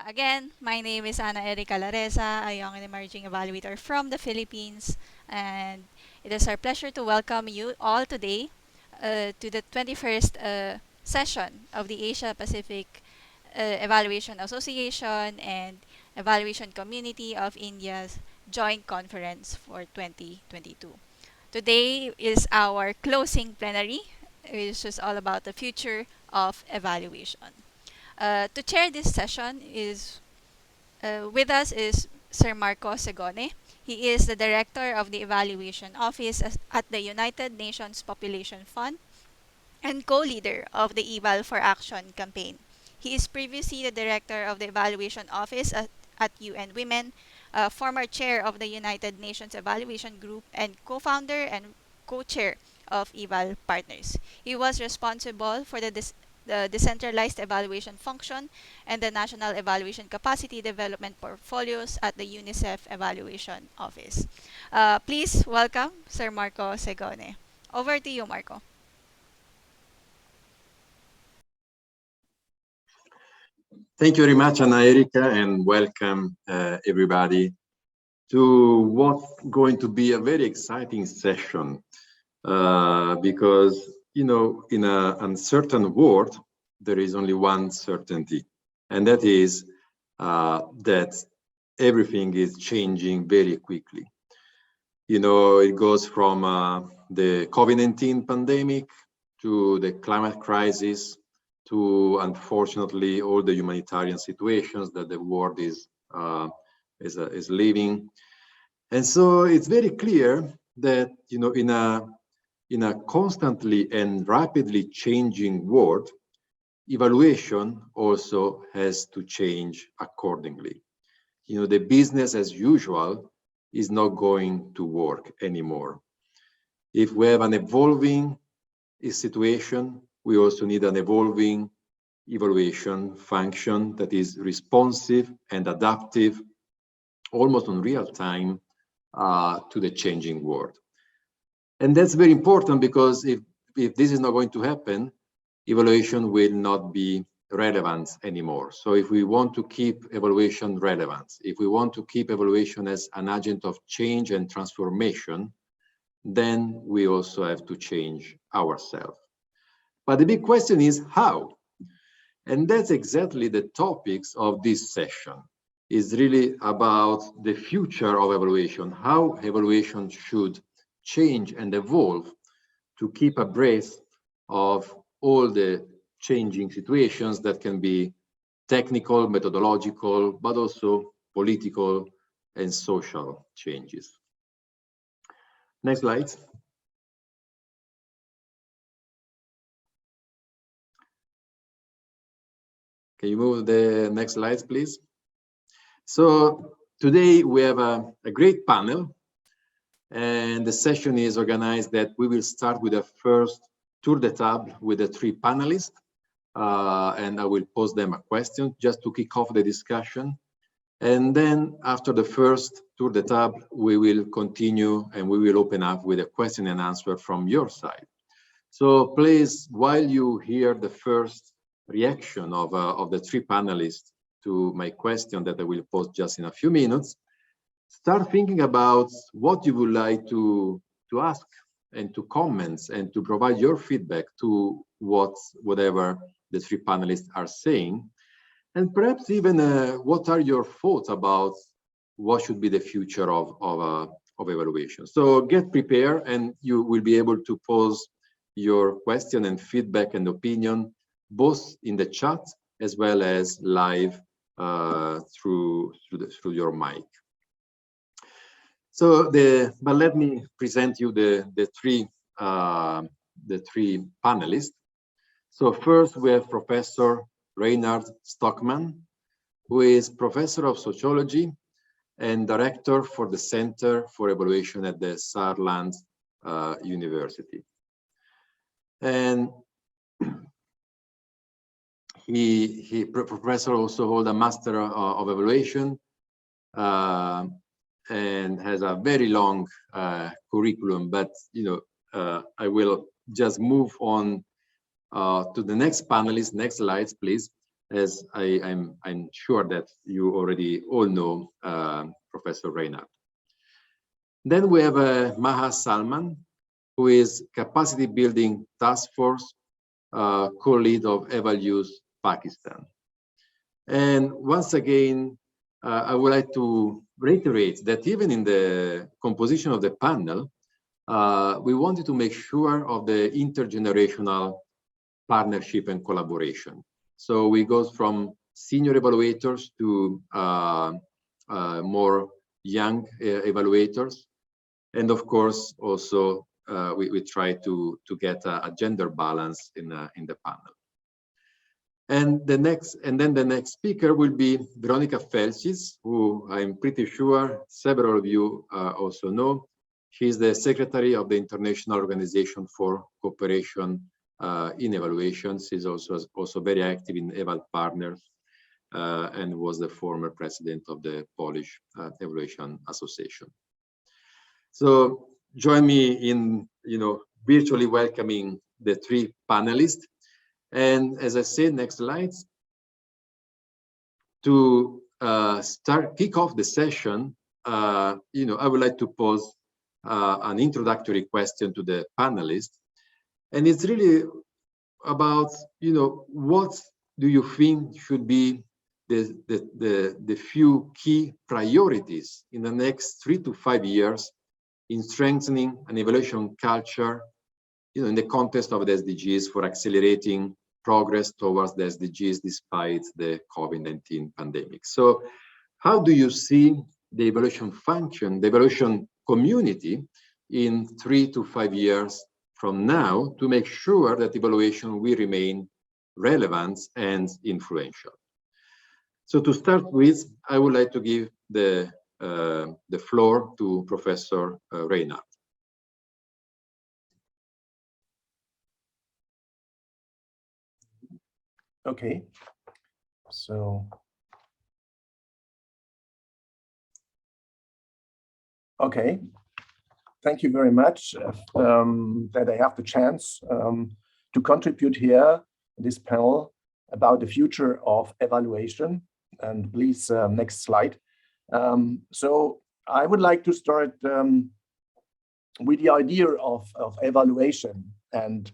Again, my name is Ana Erika Lareza, a young and emerging evaluator from the Philippines, and it is our pleasure to welcome you all today to the 21st session of the Asia Pacific Evaluation Association and Evaluation Community of India's Joint Conference for 2022. Today is our closing plenary, which is all about the future of evaluation. To chair this session is with us is Sir Marco Segone. He is the Director of the Evaluation Office at the United Nations Population Fund and co-leader of the Eval for Action campaign. He is previously the Director of the Evaluation Office at UN Women, former chair of the United Nations Evaluation Group, and co-founder and co-chair of Eval Partners. He was responsible for the decentralized evaluation function and the National Evaluation Capacity Development portfolios at the UNICEF Evaluation Office. Please welcome Sir Marco Segone. Over to you, Marco. Thank you very much, Ana Erika, and welcome everybody to what's going to be a very exciting session because, in an uncertain world, there is only one certainty, and that is that everything is changing very quickly. It goes from the COVID-19 pandemic to the climate crisis to, unfortunately, all the humanitarian situations that the world is living. And so it's very clear that, in a constantly and rapidly changing world, evaluation also has to change accordingly. The business as usual is not going to work anymore. If we have an evolving situation, we also need an evolving evaluation function that is responsive and adaptive, almost in real time, to the changing world. And that's very important because if this is not going to happen, evaluation will not be relevant anymore. So if we want to keep evaluation relevant, if we want to keep evaluation as an agent of change and transformation, then we also have to change ourselves. But the big question is how? And that's exactly the topics of this session. Is really about the future of evaluation, how evaluation should change and evolve to keep abreast of all the changing situations that can be technical, methodological, but also political and social changes. Next slide. Can you move the next slides, please? So today we have a great panel, and the session is organized that we will start with a first tour de table with the three panelists, and I will pose them a question just to kick off the discussion. And then after the first tour de table, we will continue and we will open up with a question and answer from your side. So please, while you hear the first reaction of the three panelists to my question that I will pose just in a few minutes, start thinking about what you would like to ask and to comment and to provide your feedback to whatever the three panelists are saying, and perhaps even what are your thoughts about what should be the future of evaluation. So get prepared, and you will be able to pose your question and feedback and opinion both in the chat as well as live through your mic. So but let me present you the three panelists. So first we have Professor Raynard Stockman, who is Professor of Sociology and Director for the Center for Evaluation at the Saarland University. And Professor also holds a Master of Evaluation and has a very long curriculum, but I will just move on to the next panelist. Next slides, please. as I'm sure that you already all know Professor Raynard. Then we have Maha Salman, who is Capacity Building Task Force co-lead of Evaluators Pakistan. And once again, I would like to reiterate that even in the composition of the panel, we wanted to make sure of the intergenerational partnership and collaboration. So we go from senior evaluators to more young evaluators. And of course, also we try to get a gender balance in the panel. And then the next speaker will be Veronica Felsies, who I'm pretty sure several of you also know. She's the secretary of the International Organization for Cooperation in Evaluations. She's also very active in Eval Partners and was the former president of the Polish Evaluation Association. So join me in virtually welcoming the three panelists. And as I said, next slides, to kick off the session, I would like to pose an introductory question to the panelists. And it's really about, what do you think should be the few key priorities in the next 3 to 5 years in strengthening an evaluation culture, in the context of the SDGs for accelerating progress towards the SDGs despite the COVID-19 pandemic. So how do you see the evaluation function, the evaluation community in 3 to 5 years from now to make sure that evaluation will remain relevant and influential? So to start with, I would like to give the floor to Professor Raynard. Okay, so okay, thank you very much that I have the chance to contribute here in this panel about the future of evaluation. And please, next slide. So I would like to start with the idea of evaluation. And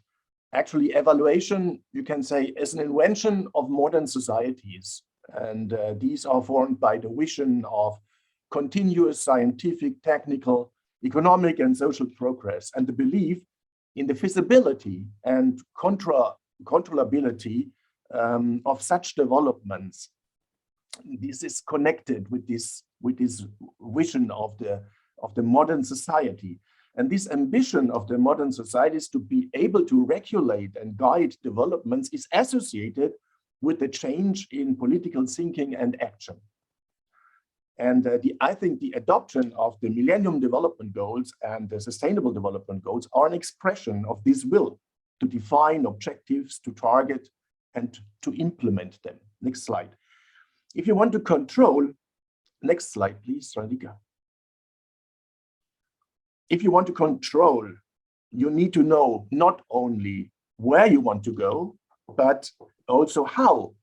actually, evaluation, you can say, is an invention of modern societies. And these are formed by the vision of continuous scientific, technical, economic, and social progress, and the belief in the feasibility and controllability of such developments. This is connected with this vision of the modern society. And this ambition of the modern societies to be able to regulate and guide developments is associated with the change in political thinking and action. And I think the adoption of the Millennium Development Goals and the Sustainable Development Goals are an expression of this will to define objectives, to target, and to implement them. Next slide. If you want to control, next slide, please, Radhika. If you want to control, you need to know not only where you want to go, but also how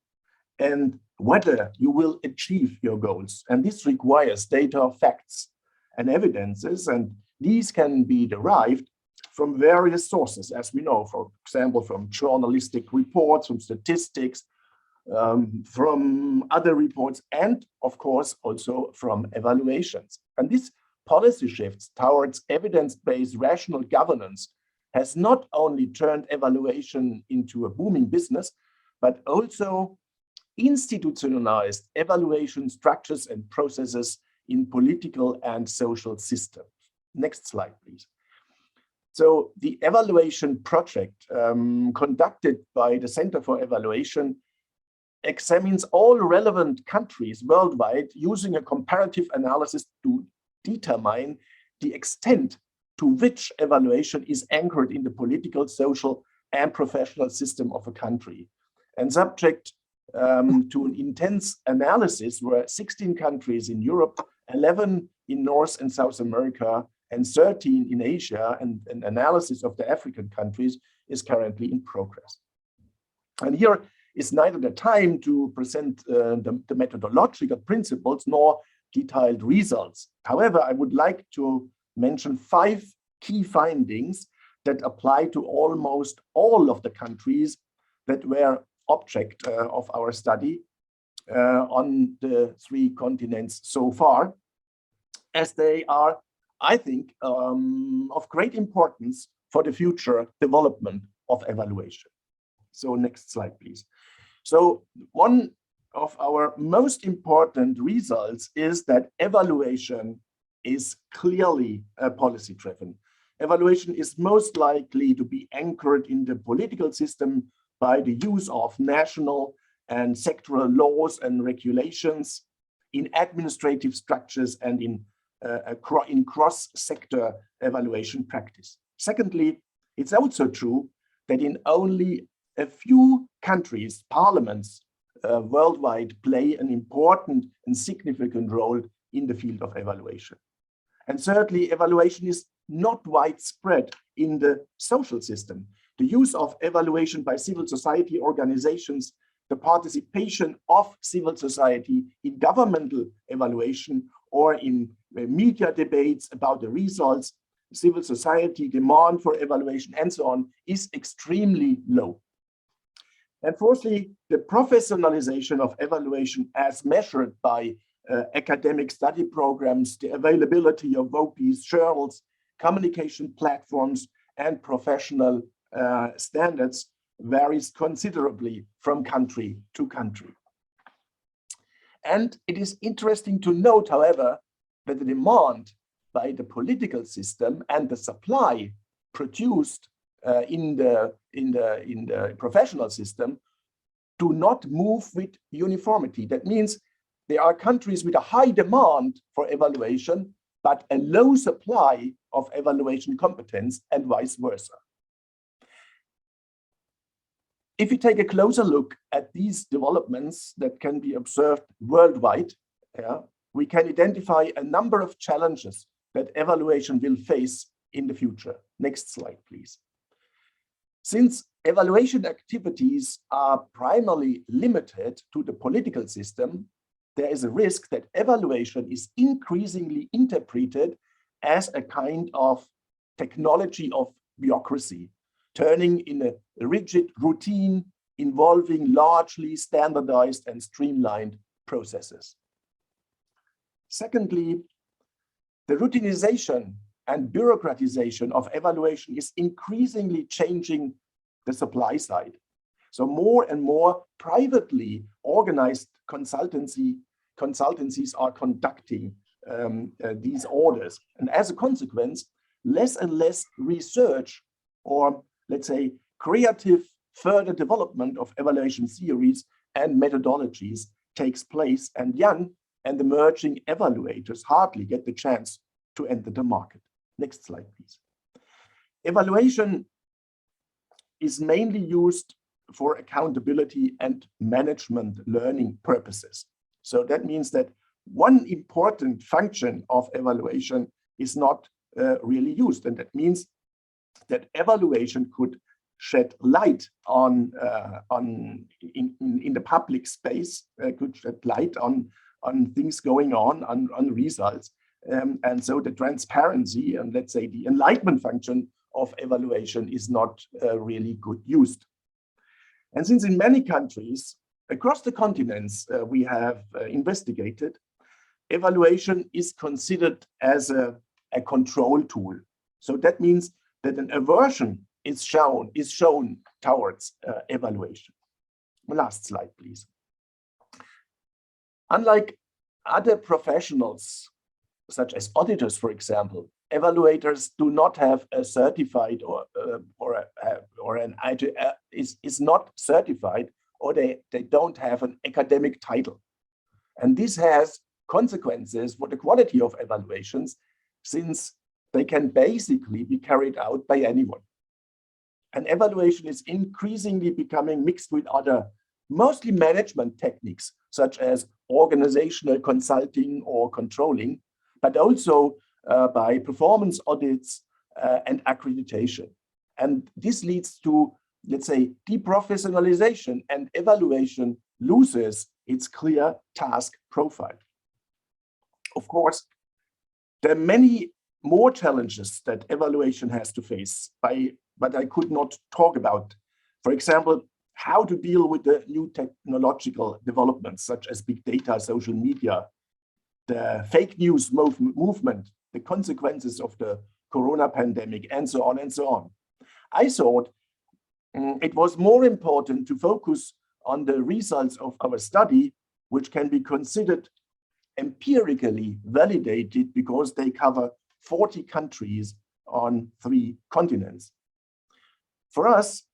and whether you will achieve your goals. And this requires data, facts, and evidences, and these can be derived from various sources, as we know, for example, from journalistic reports, from statistics, from other reports, and of course, also from evaluations. And this policy shifts towards evidence-based rational governance has not only turned evaluation into a booming business, but also institutionalized evaluation structures and processes in political and social systems. Next slide, please. So the evaluation project conducted by the Center for Evaluation examines all relevant countries worldwide using a comparative analysis to determine the extent to which evaluation is anchored in the political, social, and professional system of a country. And subject to an intense analysis were 16 countries in Europe, 11 in North and South America, and 13 in Asia, and an analysis of the African countries is currently in progress. And here is neither the time to present the methodological principles nor detailed results. However, I would like to mention 5 key findings that apply to almost all of the countries that were object of our study on the 3 continents so far, as they are, I think, of great importance for the future development of evaluation. So next slide, please. So one of our most important results is that evaluation is clearly policy-driven. Evaluation is most likely to be anchored in the political system by the use of national and sectoral laws and regulations, in administrative structures, and in cross-sector evaluation practice. Secondly, it's also true that in only a few countries, parliaments worldwide play an important and significant role in the field of evaluation. And thirdly, evaluation is not widespread in the social system. The use of evaluation by civil society organizations, the participation of civil society in governmental evaluation or in media debates about the results, civil society demand for evaluation, and so on, is extremely low. And fourthly, the professionalization of evaluation as measured by academic study programs, the availability of OPs, journals, communication platforms, and professional standards varies considerably from country to country. And it is interesting to note, however, that the demand by the political system and the supply produced in the professional system do not move with uniformity. That means there are countries with a high demand for evaluation, but a low supply of evaluation competence, and vice versa. If we take a closer look at these developments that can be observed worldwide, we can identify a number of challenges that evaluation will face in the future. Next slide, please. Since evaluation activities are primarily limited to the political system, there is a risk that evaluation is increasingly interpreted as a kind of technology of bureaucracy, turning in a rigid routine involving largely standardized and streamlined processes. Secondly, the routinization and bureaucratization of evaluation is increasingly changing the supply side. So more and more privately organized consultancies are conducting these orders. And as a consequence, less and less research, or let's say creative further development of evaluation theories and methodologies takes place, and young and emerging evaluators hardly get the chance to enter the market. Next slide, please. Evaluation is mainly used for accountability and management learning purposes. So that means that one important function of evaluation is not really used, and that means that evaluation could shed light on in the public space, could shed light on things going on results, and so the transparency and, let's say, the enlightenment function of evaluation is not really good used. And since in many countries across the continents we have investigated, evaluation is considered as a control tool. So that means that an aversion is shown towards evaluation. Last slide, please. Unlike other professionals, such as auditors, for example, evaluators do not have a certified is not certified, or they don't have an academic title. And this has consequences for the quality of evaluations, since they can basically be carried out by anyone. And evaluation is increasingly becoming mixed with other, mostly management techniques, such as organizational consulting or controlling, but also by performance audits and accreditation. And this leads to let's say, deprofessionalization and evaluation loses its clear task profile. Of course, there are many more challenges that evaluation has to face, but I could not talk about. For example, how to deal with the new technological developments, such as big data, social media, the fake news movement, the consequences of the corona pandemic, and so on and so on. I thought it was more important to focus on the results of our study, which can be considered empirically validated because they cover 40 countries on 3 continents. For us,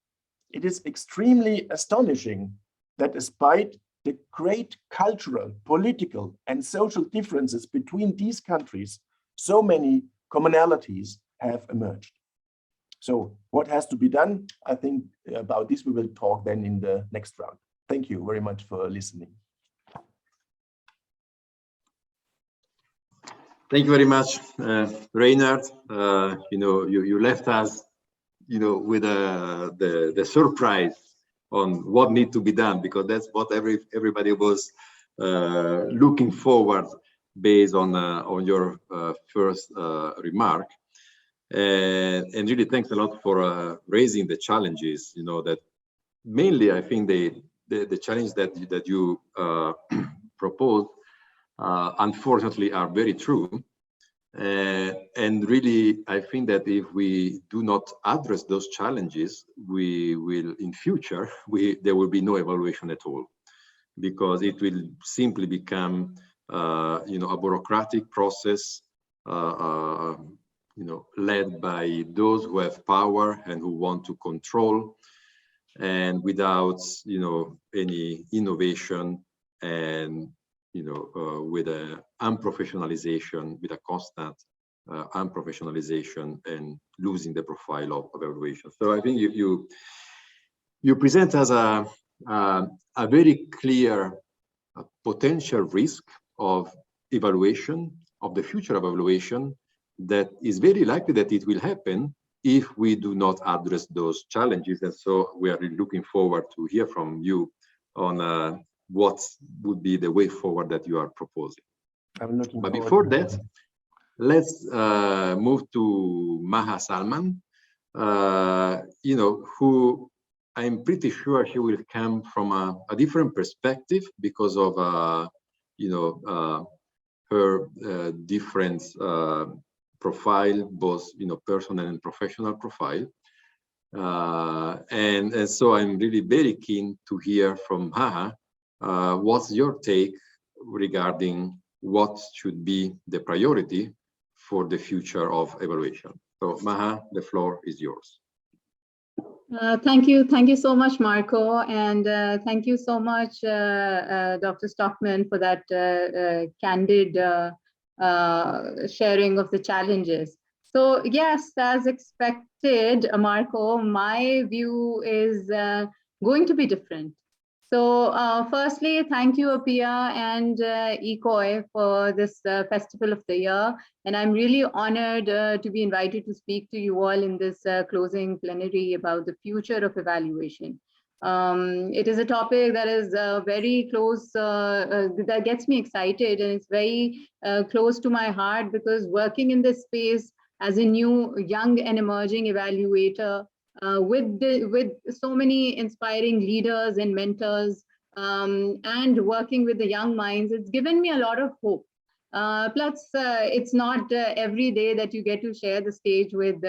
it is extremely astonishing that despite the great cultural, political, and social differences between these countries, so many commonalities have emerged. So what has to be done? I think about this we will talk then in the next round. Thank you very much for listening. Thank you very much, Raynard. You left us, with the surprise on what needs to be done, because that's what everybody was looking forward based on your first remark. And really, thanks a lot for raising the challenges. That mainly, I think the challenge that you proposed, unfortunately, are very true. And really, I think that if we do not address those challenges, we will, in future, there will be no evaluation at all, because it will simply become, a bureaucratic process, led by those who have power and who want to control, and without, any innovation, and with a unprofessionalization, with a constant unprofessionalization, and losing the profile of evaluation. So I think you present as a very clear potential risk of evaluation, of the future of evaluation, that is very likely that it will happen if we do not address those challenges. And so we are really looking forward to hear from you on what would be the way forward that you are proposing. But before that, let's move to Maha Salman, who I'm pretty sure she will come from a different perspective because of, her different profile, both, personal and professional profile. And so I'm really very keen to hear from Maha. What's your take regarding what should be the priority for the future of evaluation? So Maha, the floor is yours. Thank you so much, Marco, and thank you so much, Dr. Stockman, for that candid sharing of the challenges. So yes, as expected, Marco, my view is going to be different. So firstly, thank you, Apia and ECOI, for this Festival of the Year. And I'm really honored to be invited to speak to you all in this closing plenary about the future of evaluation. It is a topic that is very close, that gets me excited, and it's very close to my heart, because working in this space as a new, young and emerging evaluator, with so many inspiring leaders and mentors, and working with the young minds, it's given me a lot of hope. Plus, it's not every day that you get to share the stage with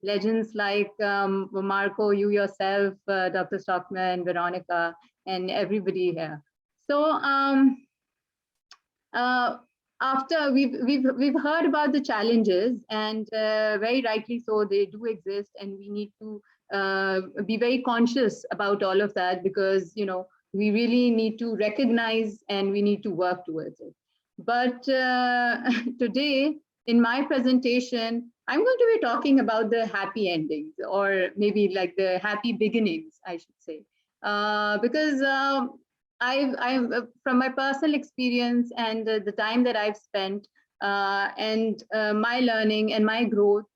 legends like Marco, you yourself, Dr. Stockman, Veronica, and everybody here. So after we've heard about the challenges, and very rightly so, they do exist, and we need to be very conscious about all of that, because we really need to recognize and we need to work towards it. But today, in my presentation, I'm going to be talking about the happy endings, or maybe like the happy beginnings, I should say, because I've from my personal experience and the time that I've spent and my learning and my growth,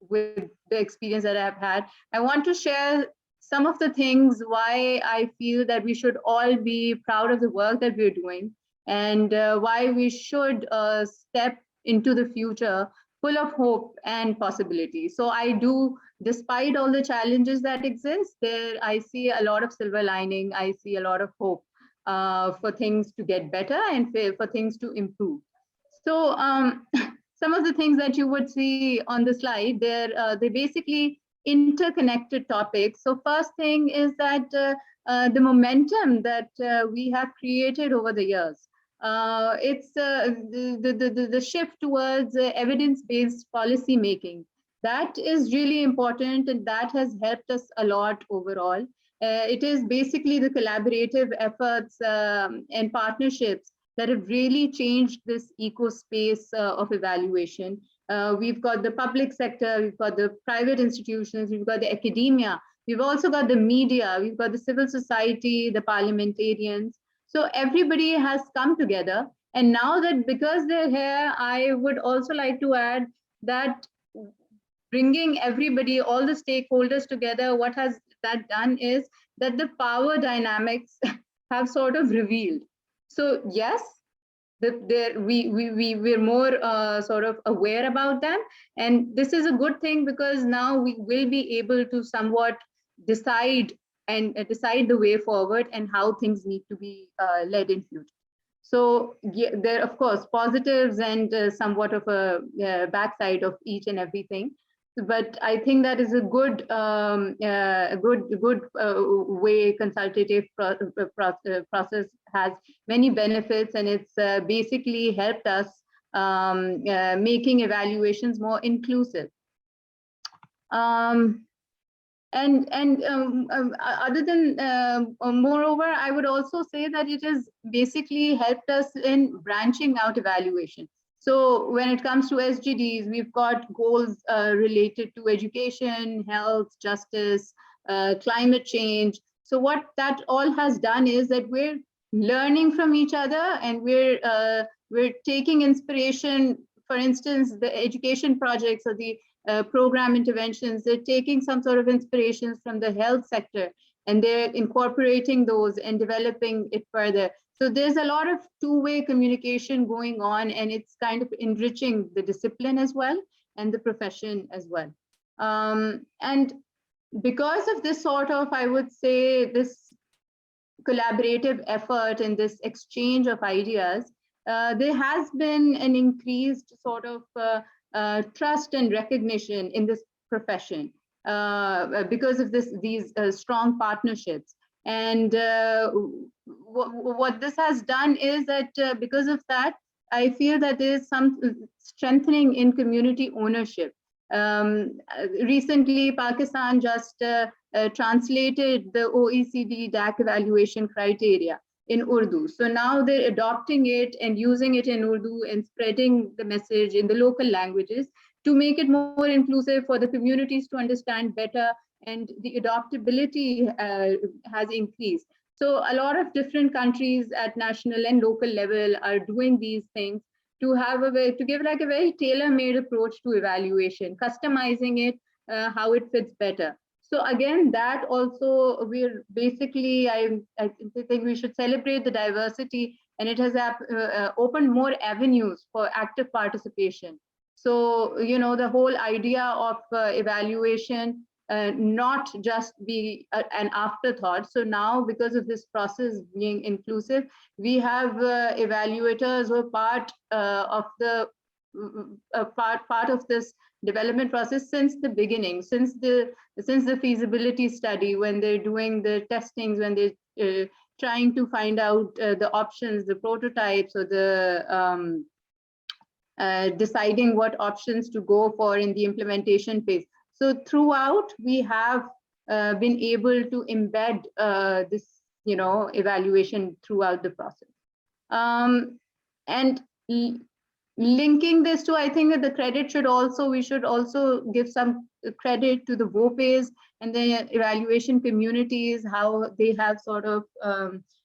with the experience that I've had. I want to share some of the things why I feel that we should all be proud of the work that we're doing, and why we should step into the future full of hope and possibility. So I do, despite all the challenges that exist, there I see a lot of silver lining. I see a lot of hope for things to get better and for things to improve. So some of the things that you would see on the slide, they basically interconnected topics. So first thing is that the momentum that we have created over the years. It's the shift towards evidence-based policy making. That is really important, and that has helped us a lot overall. It is basically the collaborative efforts and partnerships that have really changed this eco-space of evaluation. We've got the public sector, we've got the private institutions, we've got the academia, we've also got the media, we've got the civil society, the parliamentarians. So everybody has come together. And now that because they're here, I would also like to add that bringing everybody, all the stakeholders together, what has that done is that the power dynamics have sort of revealed. So yes, we're more sort of aware about them. And this is a good thing because now we will be able to somewhat decide the way forward and how things need to be led in future. So yeah, there are, of course, positives and somewhat of a backside of each and everything. But I think that is a good way consultative process has many benefits, and it's basically helped us making evaluations more inclusive. Other than moreover, I would also say that it has basically helped us in branching out evaluation. So when it comes to SDGs, we've got goals related to education, health, justice, climate change. So what that all has done is that we're learning from each other, and we're taking inspiration. For instance, the education projects or the program interventions, they're taking some sort of inspirations from the health sector, and they're incorporating those and developing it further. So there's a lot of two-way communication going on, and it's kind of enriching the discipline as well and the profession as well. And because of this sort of, I would say, this collaborative effort and this exchange of ideas, there has been an increased sort of trust and recognition in this profession because of these strong partnerships. And what this has done is that because of that, I feel that there is some strengthening in community ownership. Recently, Pakistan just translated the OECD DAC evaluation criteria in Urdu. So now they're adopting it and using it in Urdu and spreading the message in the local languages to make it more inclusive for the communities to understand better, and the adoptability has increased. So a lot of different countries at national and local level are doing these things to have to give like a very tailor-made approach to evaluation, customizing it how it fits better. So again, that also we're basically, I think we should celebrate the diversity, and it has opened more avenues for active participation. So, you know, the whole idea of evaluation not just be an afterthought. So now, because of this process being inclusive, we have evaluators who are part of the part of this development process since the beginning, since the feasibility study, when they're doing the testings, when they're trying to find out the options, the prototypes, or the deciding what options to go for in the implementation phase. So throughout, we have been able to embed this, you know, evaluation throughout the process. And linking this to, I think that the credit should also, we should also give some credit to the VOPEs and the evaluation communities, how they have sort of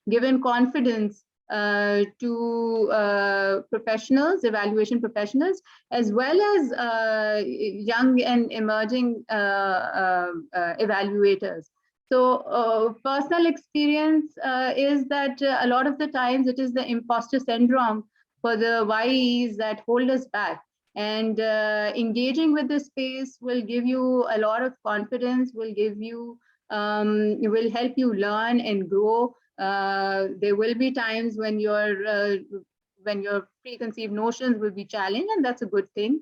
given confidence to professionals, evaluation professionals, as well as young and emerging evaluators. So personal experience is that a lot of the times it is the imposter syndrome for the YEs that hold us back. And engaging with this space will give you a lot of confidence, will give you, it will help you learn and grow. There will be times when your preconceived notions will be challenged, and that's a good thing.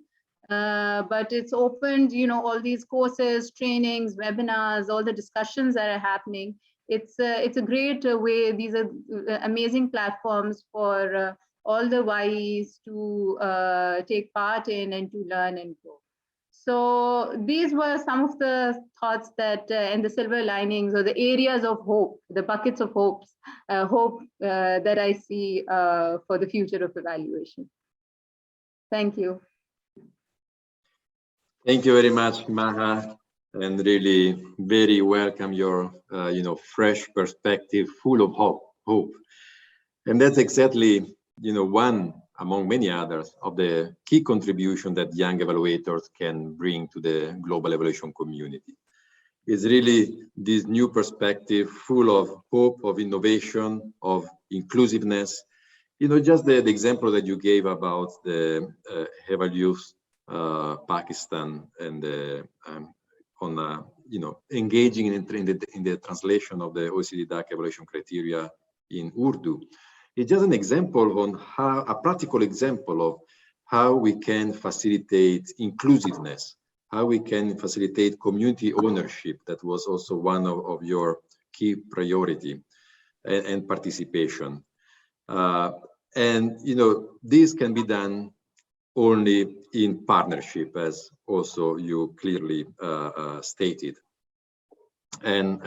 But it's opened, all these courses, trainings, webinars, all the discussions that are happening. It's a great way. These are amazing platforms for all the YEs to take part in and to learn and grow. So these were some of the thoughts that, and the silver linings or the areas of hope, the buckets of hope that I see for the future of evaluation. Thank you. Thank you very much, Maha, and really very welcome your, fresh perspective, full of hope. And that's exactly, one among many others of the key contribution that young evaluators can bring to the global evaluation community. It's really this new perspective, full of hope, of innovation, of inclusiveness. Just the example that you gave about the Evaluators Pakistan and engaging in the translation of the OECD DAC evaluation criteria in Urdu. It's just an example on how, a practical example of how we can facilitate inclusiveness, how we can facilitate community ownership. That was also one of your key priority, and participation. And this can be done only in partnership, as also you clearly stated. And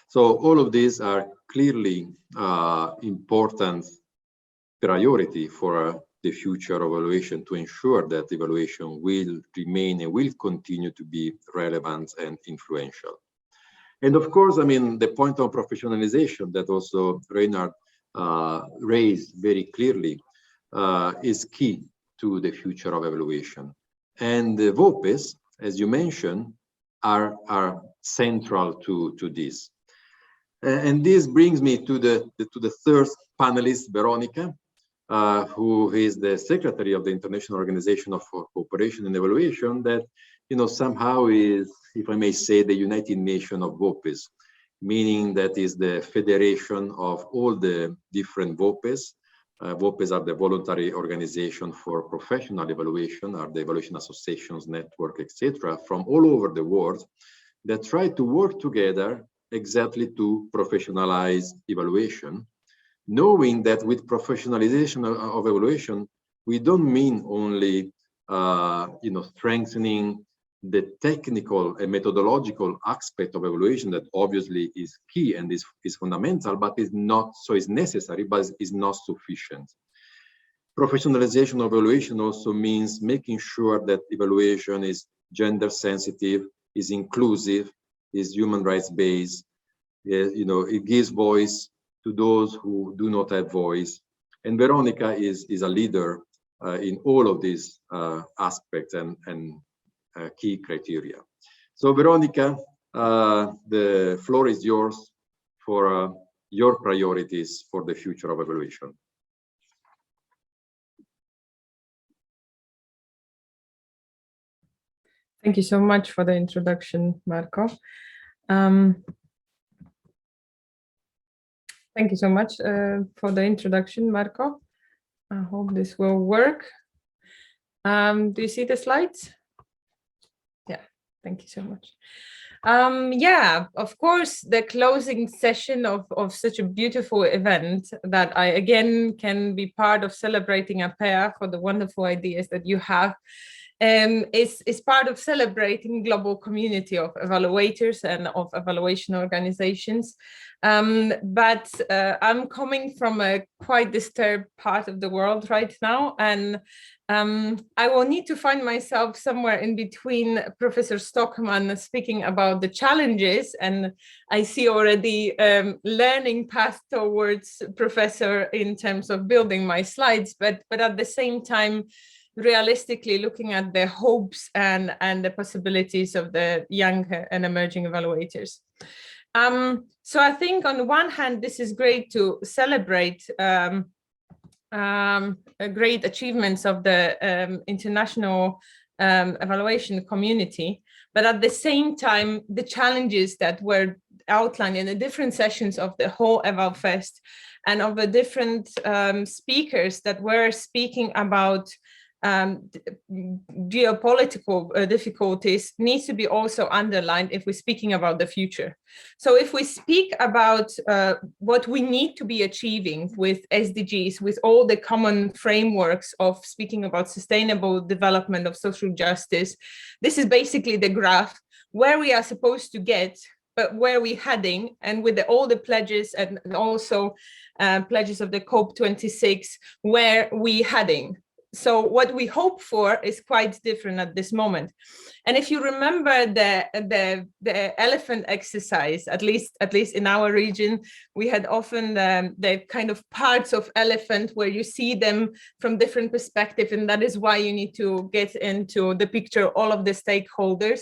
so all of these are clearly important priority for the future of evaluation, to ensure that evaluation will remain and will continue to be relevant and influential. And of course, the point of professionalization that also Raynard raised very clearly is key to the future of evaluation. And the VOPEs, as you mentioned, are central to this. And this brings me to the third panelist, Veronica, who is the secretary of the International Organization of Cooperation and Evaluation, that somehow is, if I may say, the United Nations of VOPEs, meaning that is the federation of all the different VOPEs. VOPEs are the voluntary organization for professional evaluation, are the evaluation associations, network, etc., from all over the world, that try to work together exactly to professionalize evaluation, knowing that with professionalization of evaluation, we don't mean only strengthening the technical and methodological aspect of evaluation that obviously is key and is fundamental, but is not, so is necessary, but is not sufficient. Professionalization of evaluation also means making sure that evaluation is gender sensitive, is inclusive, is human rights based. It gives voice to those who do not have voice. And Veronica is a leader in all of these aspects and key criteria. So Veronica, the floor is yours for your priorities for the future of evaluation. Thank you so much for the introduction, Marco. Thank you so much for the introduction, Marco. I hope this will work. Do you see the slides? Yeah, thank you so much. Yeah, of course, the closing session of such a beautiful event that I again can be part of celebrating APEA for the wonderful ideas that you have is part of celebrating global community of evaluators and of evaluation organizations. But I'm coming from a quite disturbed part of the world right now, and I will need to find myself somewhere in between Professor Stockman speaking about the challenges, and I see already learning path towards Professor in terms of building my slides, but at the same time, realistically looking at the hopes and the possibilities of the young and emerging evaluators. So I think on the one hand, this is great to celebrate great achievements of the international evaluation community, but at the same time, the challenges that were outlined in the different sessions of the whole EvalFest and of the different speakers that were speaking about geopolitical difficulties needs to be also underlined if we're speaking about the future. So if we speak about what we need to be achieving with SDGs, with all the common frameworks of speaking about sustainable development of social justice, this is basically the graph where we are supposed to get, but where we're heading, and with all the pledges and also pledges of the COP26, where we're heading. So what we hope for is quite different at this moment. And if you remember the elephant exercise, at least in our region, we had often the kind of parts of elephant where you see them from different perspectives, and that is why you need to get into the picture all of the stakeholders.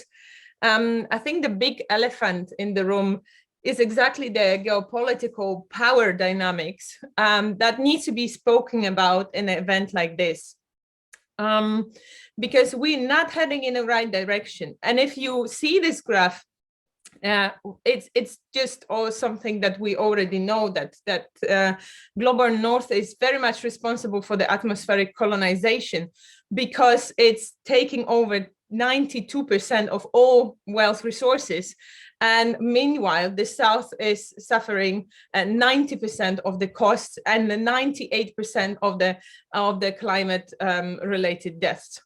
I think the big elephant in the room is exactly the geopolitical power dynamics that needs to be spoken about in an event like this. Because we're not heading in the right direction. And if you see this graph, it's just all something that we already know, that global north is very much responsible for the atmospheric colonization, because it's taking over 92% of all wealth resources. And meanwhile, the South is suffering 90% of the costs and 98% of the climate related deaths.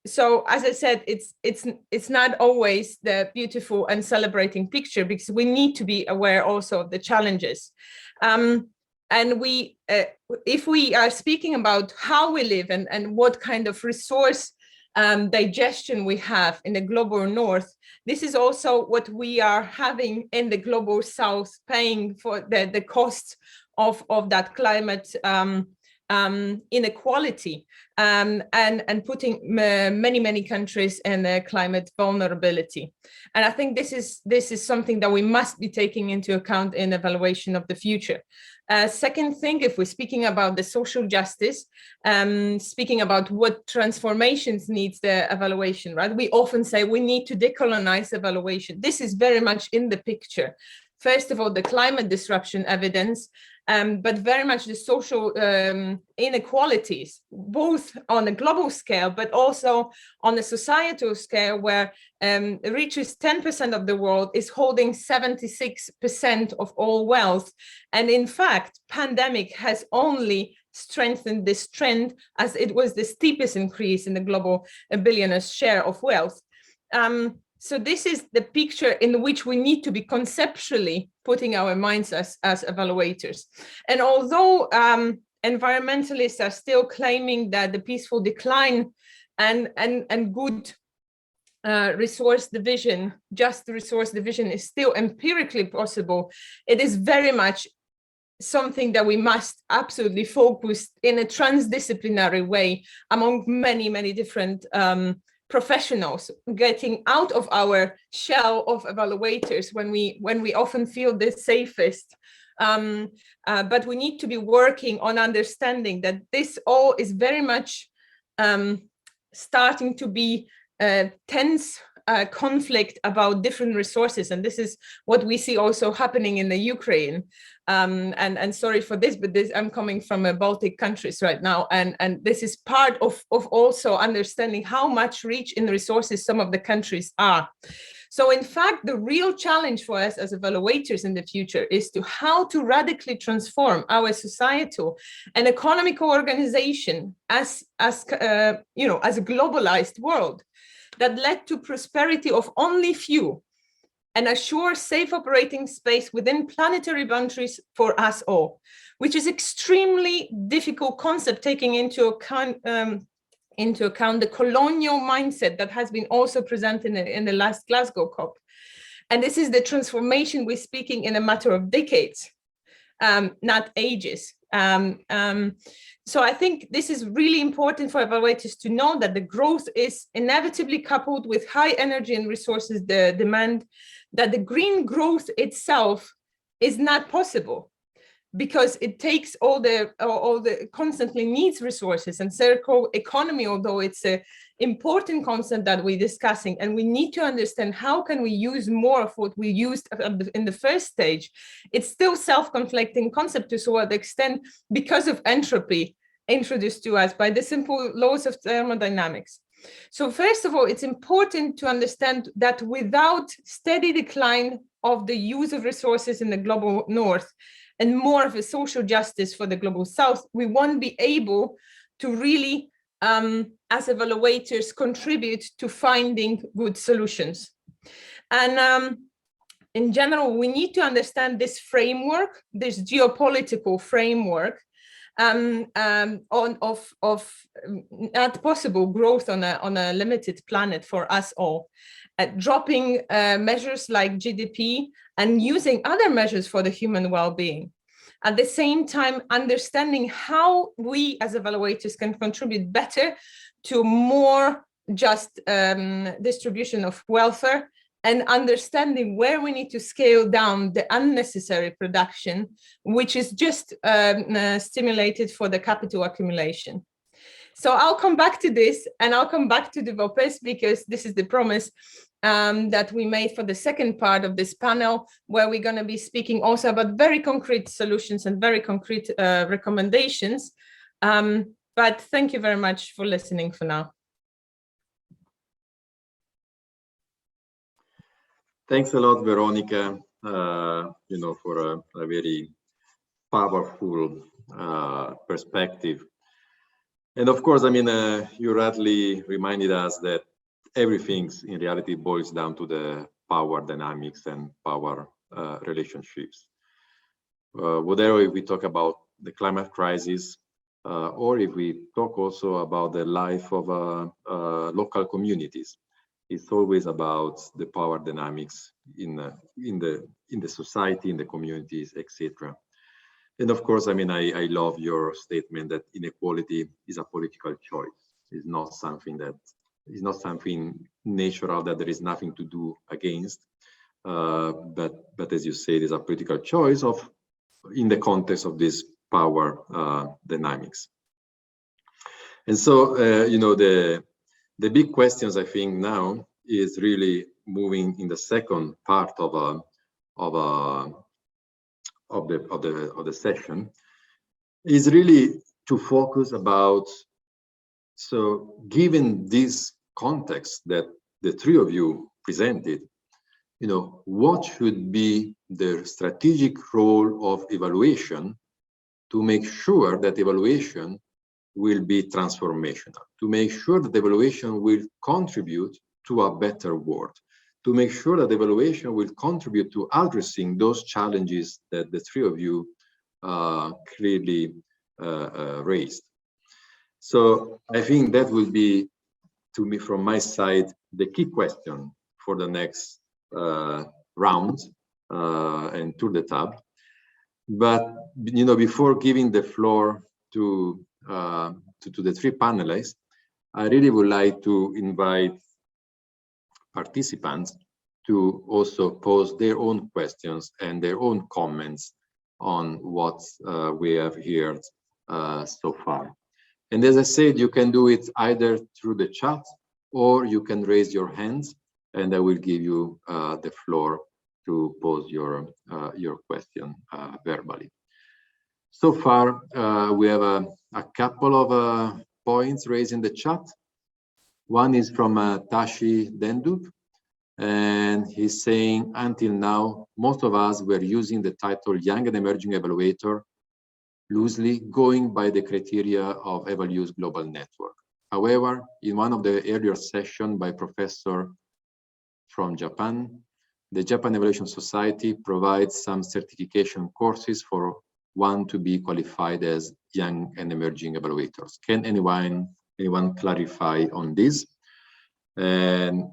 So as I said, it's not always the beautiful and celebrating picture, because we need to be aware also of the challenges. And we, if we are speaking about how we live and what kind of resource digestion we have in the global north, this is also what we are having in the global south, paying for the cost of that climate inequality, and putting many countries in climate vulnerability. And I think this is something that we must be taking into account in evaluation of the future. Second thing, if we're speaking about the social justice, speaking about what transformations needs the evaluation, right? We often say we need to decolonize evaluation. This is very much in the picture. First of all, the climate disruption evidence, but very much the social inequalities, both on a global scale, but also on a societal scale, where reaches 10% of the world is holding 76% of all wealth. And in fact, pandemic has only strengthened this trend, as it was the steepest increase in the global billionaires' share of wealth. So this is the picture in which we need to be conceptually putting our minds as evaluators. And although environmentalists are still claiming that the peaceful decline and good resource division, just resource division, is still empirically possible, it is very much something that we must absolutely focus in a transdisciplinary way among many different professionals, getting out of our shell of evaluators when we often feel the safest. But we need to be working on understanding that this all is very much starting to be tense conflict about different resources, and this is what we see also happening in the Ukraine. And sorry for this, but I'm coming from Baltic countries right now, and this is part of also understanding how much rich in resources some of the countries are. So in fact, the real challenge for us as evaluators in the future is to how to radically transform our societal and economical organization as a globalized world that led to prosperity of only few and assure safe operating space within planetary boundaries for us all, which is extremely difficult concept taking into account the colonial mindset that has been also presented in the last Glasgow COP. And this is the transformation we're speaking in a matter of decades, not ages. So I think this is really important for evaluators to know that the growth is inevitably coupled with high energy and resources demand, that the green growth itself is not possible because it takes all the constantly needs resources, and circular economy, although it's an important concept that we're discussing, and we need to understand how can we use more of what we used in the first stage. It's still self-conflicting concept to a certain extent because of entropy introduced to us by the simple laws of thermodynamics. So first of all, it's important to understand that without steady decline of the use of resources in the global north and more of a social justice for the global south, we won't be able to really, as evaluators, contribute to finding good solutions. And in general, we need to understand this framework, this geopolitical framework, of not possible growth on a limited planet for us all. Dropping measures like GDP and using other measures for the human well-being. At the same time, understanding how we as evaluators can contribute better to more just distribution of welfare, and understanding where we need to scale down the unnecessary production, which is just stimulated for the capital accumulation. So I'll come back to this, and I'll come back to developers, because this is the promise that we made for the second part of this panel, where we're going to be speaking also about very concrete solutions and very concrete recommendations. But thank you very much for listening for now. Thanks a lot, Veronica, for a very powerful perspective. And of course, I mean, you rightly reminded us that everything in reality boils down to the power dynamics and power relationships. Whether if we talk about the climate crisis, or if we talk also about the life of local communities, it's always about the power dynamics in the society, in the communities, etc. And of course, I mean, I love your statement that inequality is a political choice. It's not something natural that there is nothing to do against. But as you say, it is a political choice in the context of this power dynamics. And so, the big questions, I think, now is really moving in the second part of the session, is really to focus about, so given this context that the three of you presented, what should be the strategic role of evaluation to make sure that evaluation will be transformational, to make sure that evaluation will contribute to a better world, to make sure that evaluation will contribute to addressing those challenges that the three of you clearly raised. So I think that will be, to me, from my side, the key question for the next round and tour de table. But before giving the floor to the three panelists, I really would like to invite participants to also pose their own questions and their own comments on what we have heard so far. And as I said, you can do it either through the chat, or you can raise your hands, and I will give you the floor to pose your question verbally. So far, we have a couple of points raised in the chat. One is from Tashi Dendub, and he's saying, until now, most of us were using the title Young and Emerging Evaluator loosely, going by the criteria of Evalu's global network. However, in one of the earlier sessions by professor from Japan, the Japan Evaluation Society provides some certification courses for one to be qualified as young and emerging evaluators. Can anyone clarify on this? And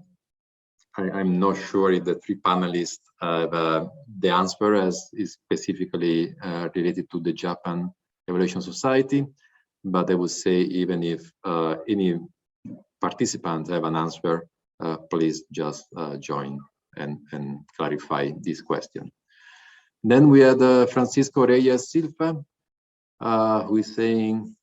I'm not sure if the three panelists have the answer, as is specifically related to the Japan Evaluation Society. But I would say, even if any participants have an answer, please just join and clarify this question. Then we had Francisco Reyes Silva, who is saying,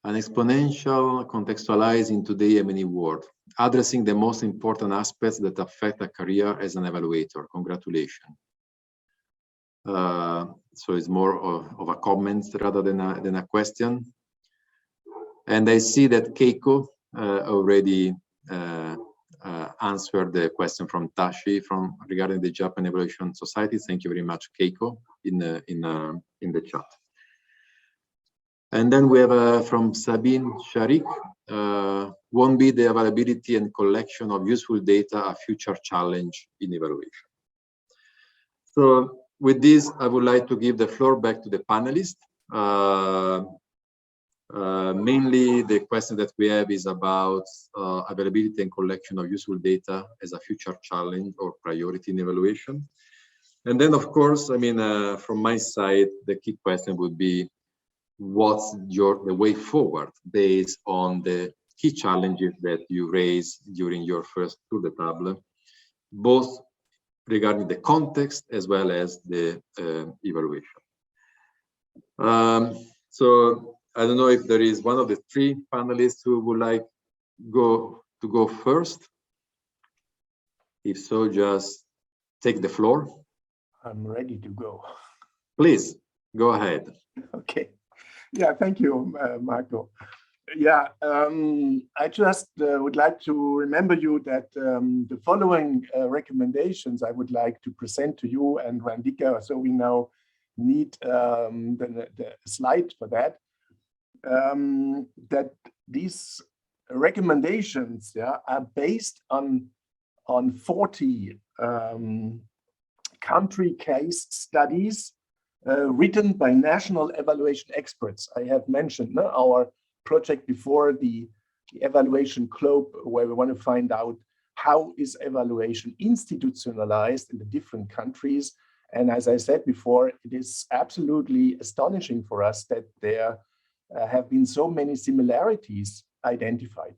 an exponential contextualized in today's M&E world, addressing the most important aspects that affect a career as an evaluator. Congratulations. So it's more of a comment rather than a question. And I see that Keiko already answered the question from Tashi regarding the Japan Evaluation Society. Thank you very much, Keiko, in the chat. And then we have from Sabine Sharik, won't be the availability and collection of useful data a future challenge in evaluation? So with this, I would like to give the floor back to the panelists. Mainly the question that we have is about availability and collection of useful data as a future challenge or priority in evaluation. And then, of course, I mean, from my side, the key question would be, what's the way forward based on the key challenges that you raised during your first tour de table, both regarding the context as well as the evaluation. So I don't know if there is one of the three panelists who would like to go first. If so, just take the floor. I'm ready to go. Please, go ahead. Okay. Yeah, thank you, Marco. Yeah, I just would like to remember you that the following recommendations I would like to present to you and Randika, so we now need the slide for that, that these recommendations, yeah, are based on 40 country case studies written by national evaluation experts. I have mentioned our project before, the evaluation globe, where we want to find out how is evaluation institutionalized in the different countries. And as I said before, it is absolutely astonishing for us that there have been so many similarities identified.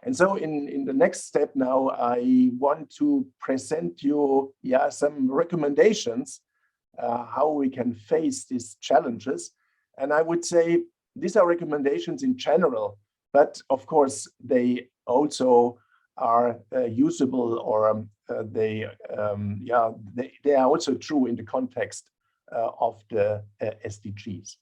And so in the next step now, I want to present you some recommendations how we can face these challenges. And I would say these are recommendations in general, but of course they also are usable, or they are also true in the context of the SDGs.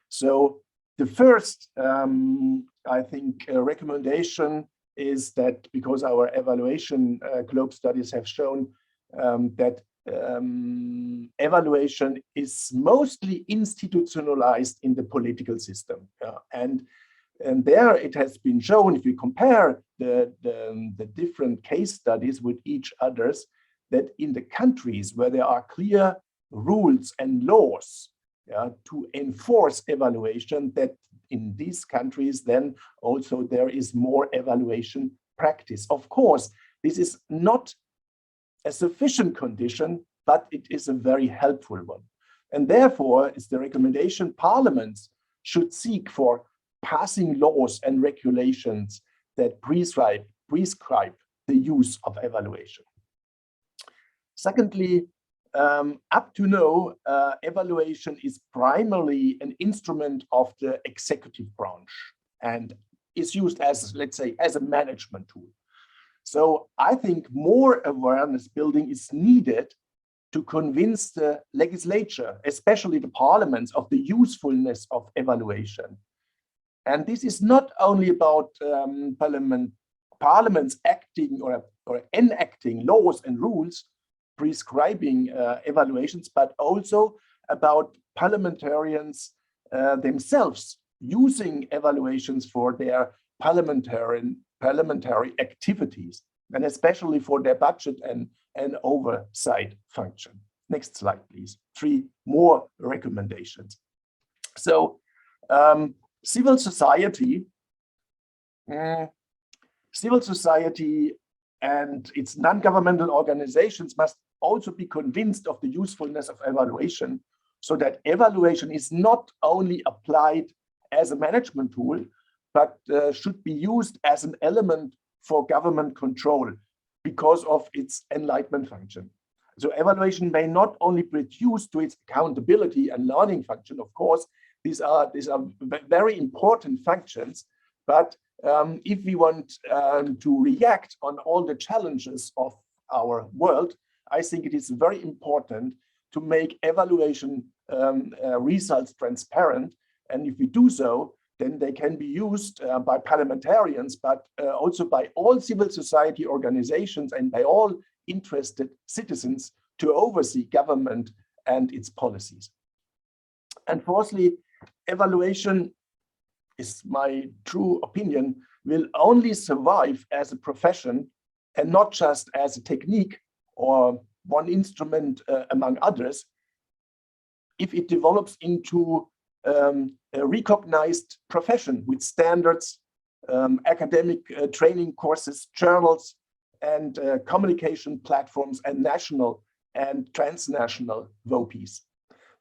So the first, I think, recommendation is that, because our evaluation globe studies have shown that evaluation is mostly institutionalized in the political system, and there it has been shown, if you compare the different case studies with each others, that in the countries where there are clear rules and laws to enforce evaluation, that in these countries then also there is more evaluation practice. Of course, this is not a sufficient condition, but it is a very helpful one. And therefore, it's the recommendation parliaments should seek for passing laws and regulations that prescribe the use of evaluation. Secondly, up to now, evaluation is primarily an instrument of the executive branch and is used as, let's say, as a management tool. So I think more awareness building is needed to convince the legislature, especially the parliaments, of the usefulness of evaluation. And this is not only about parliaments acting or enacting laws and rules prescribing evaluations, but also about parliamentarians themselves using evaluations for their parliamentary activities, and especially for their budget and oversight function. Next slide, please. 3 more recommendations. So civil society and its non-governmental organizations must also be convinced of the usefulness of evaluation, so that evaluation is not only applied as a management tool, but should be used as an element for government control because of its enlightenment function. So evaluation may not only produce to its accountability and learning function, of course, these are very important functions, but if we want to react on all the challenges of our world, I think it is very important to make evaluation results transparent. And if we do so, then they can be used by parliamentarians, but also by all civil society organizations and by all interested citizens to oversee government and its policies. And fourthly, evaluation, is my true opinion, will only survive as a profession and not just as a technique or one instrument among others, if it develops into a recognized profession with standards, academic training courses, journals, and communication platforms, and national and transnational VOPs.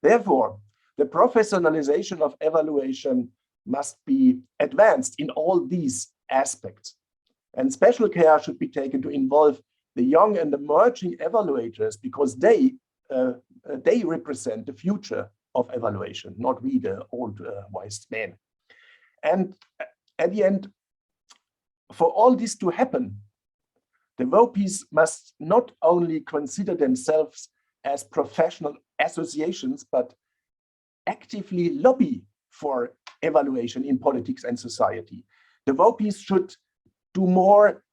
Therefore, the professionalization of evaluation must be advanced in all these aspects. And special care should be taken to involve the young and emerging evaluators, because they represent the future of evaluation, not we, the old wise men. And at the end, for all this to happen, the VOPs must not only consider themselves as professional associations, but actively lobby for evaluation in politics and society. The VOPs should do more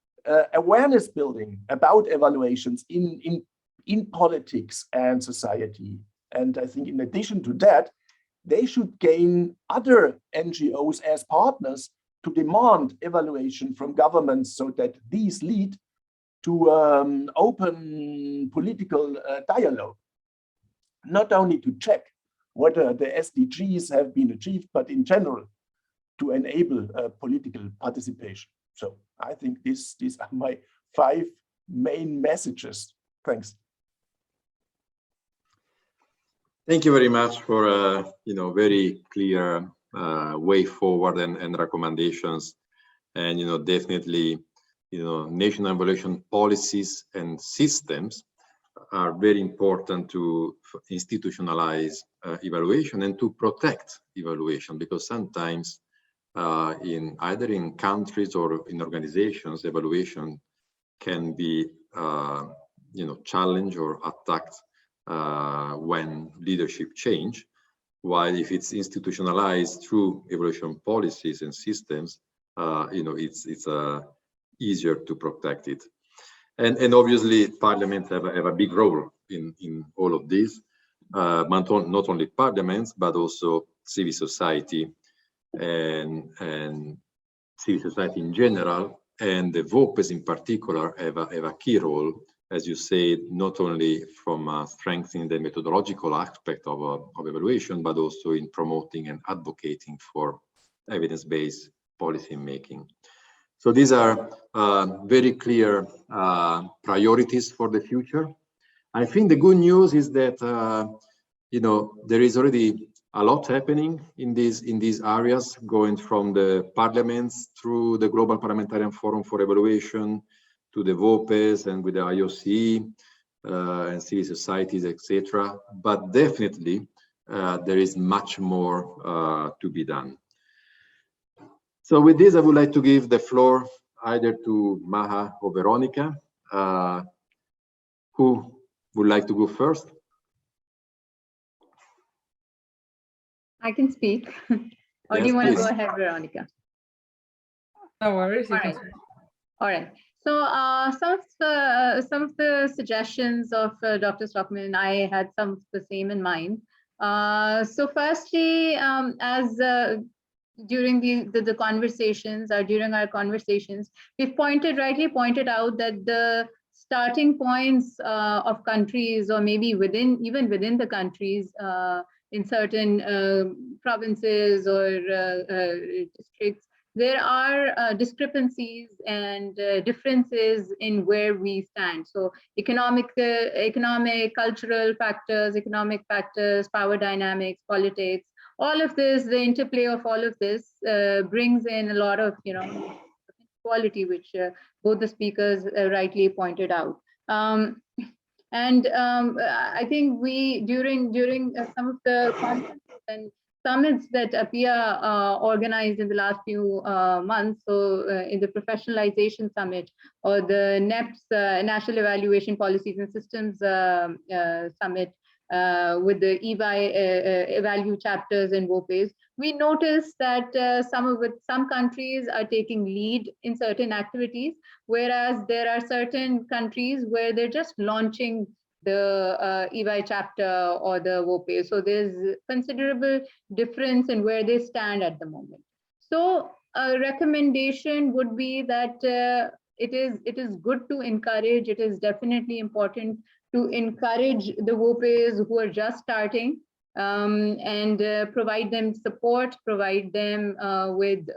awareness building about evaluations in politics and society. And I think in addition to that, they should gain other NGOs as partners to demand evaluation from governments, so that these lead to open political dialogue, not only to check whether the SDGs have been achieved, but in general to enable political participation. So I think these are my 5 main messages. Thanks. Thank you very much for very clear way forward and recommendations, and definitely national evaluation policies and systems are very important to institutionalize evaluation and to protect evaluation, because sometimes either in countries or in organizations, evaluation can be challenged or attacked when leadership change, while if it's institutionalized through evaluation policies and systems, it's easier to protect it. And obviously parliaments have a big role in all of this, not only parliaments, but also civil society and civil society in general, and the VOPs in particular have a key role, as you said, not only from strengthening the methodological aspect of evaluation, but also in promoting and advocating for evidence-based policy making. So these are very clear priorities for the future. I think the good news is that there is already a lot happening in these areas, going from the parliaments through the Global Parliamentarian Forum for Evaluation to the VOPs and with the IOC and civil societies, etc. But definitely there is much more to be done. So with this, I would like to give the floor either to Maha or Veronica. Who would like to go first? I can speak. Or do Yes, you want to please. go ahead, Veronica? No worries. You All can right. start. All right. So some of the suggestions of Dr. Stockman and I had some of the same in mind. So firstly, as during the conversations or during our conversations, we've rightly pointed out that the starting points of countries, or maybe even within the countries, in certain provinces or districts, there are discrepancies and differences in where we stand. So economic, cultural factors, power dynamics, politics, all of this, the interplay of all of this brings in a lot of, quality, which both the speakers rightly pointed out. I think we, during some of the conferences and summits that APIA organized in the last few months, so in the Professionalization Summit or the NEPS, National Evaluation Policies and Systems Summit, with the Evalu chapters and WOPEs, we noticed that some countries are taking lead in certain activities, whereas there are certain countries where they're just launching the EVI chapter or the WOPE. So there's considerable difference in where they stand at the moment. So a recommendation would be that it is good to encourage, it is definitely important to encourage the WOPEs who are just starting, and provide them support, provide them with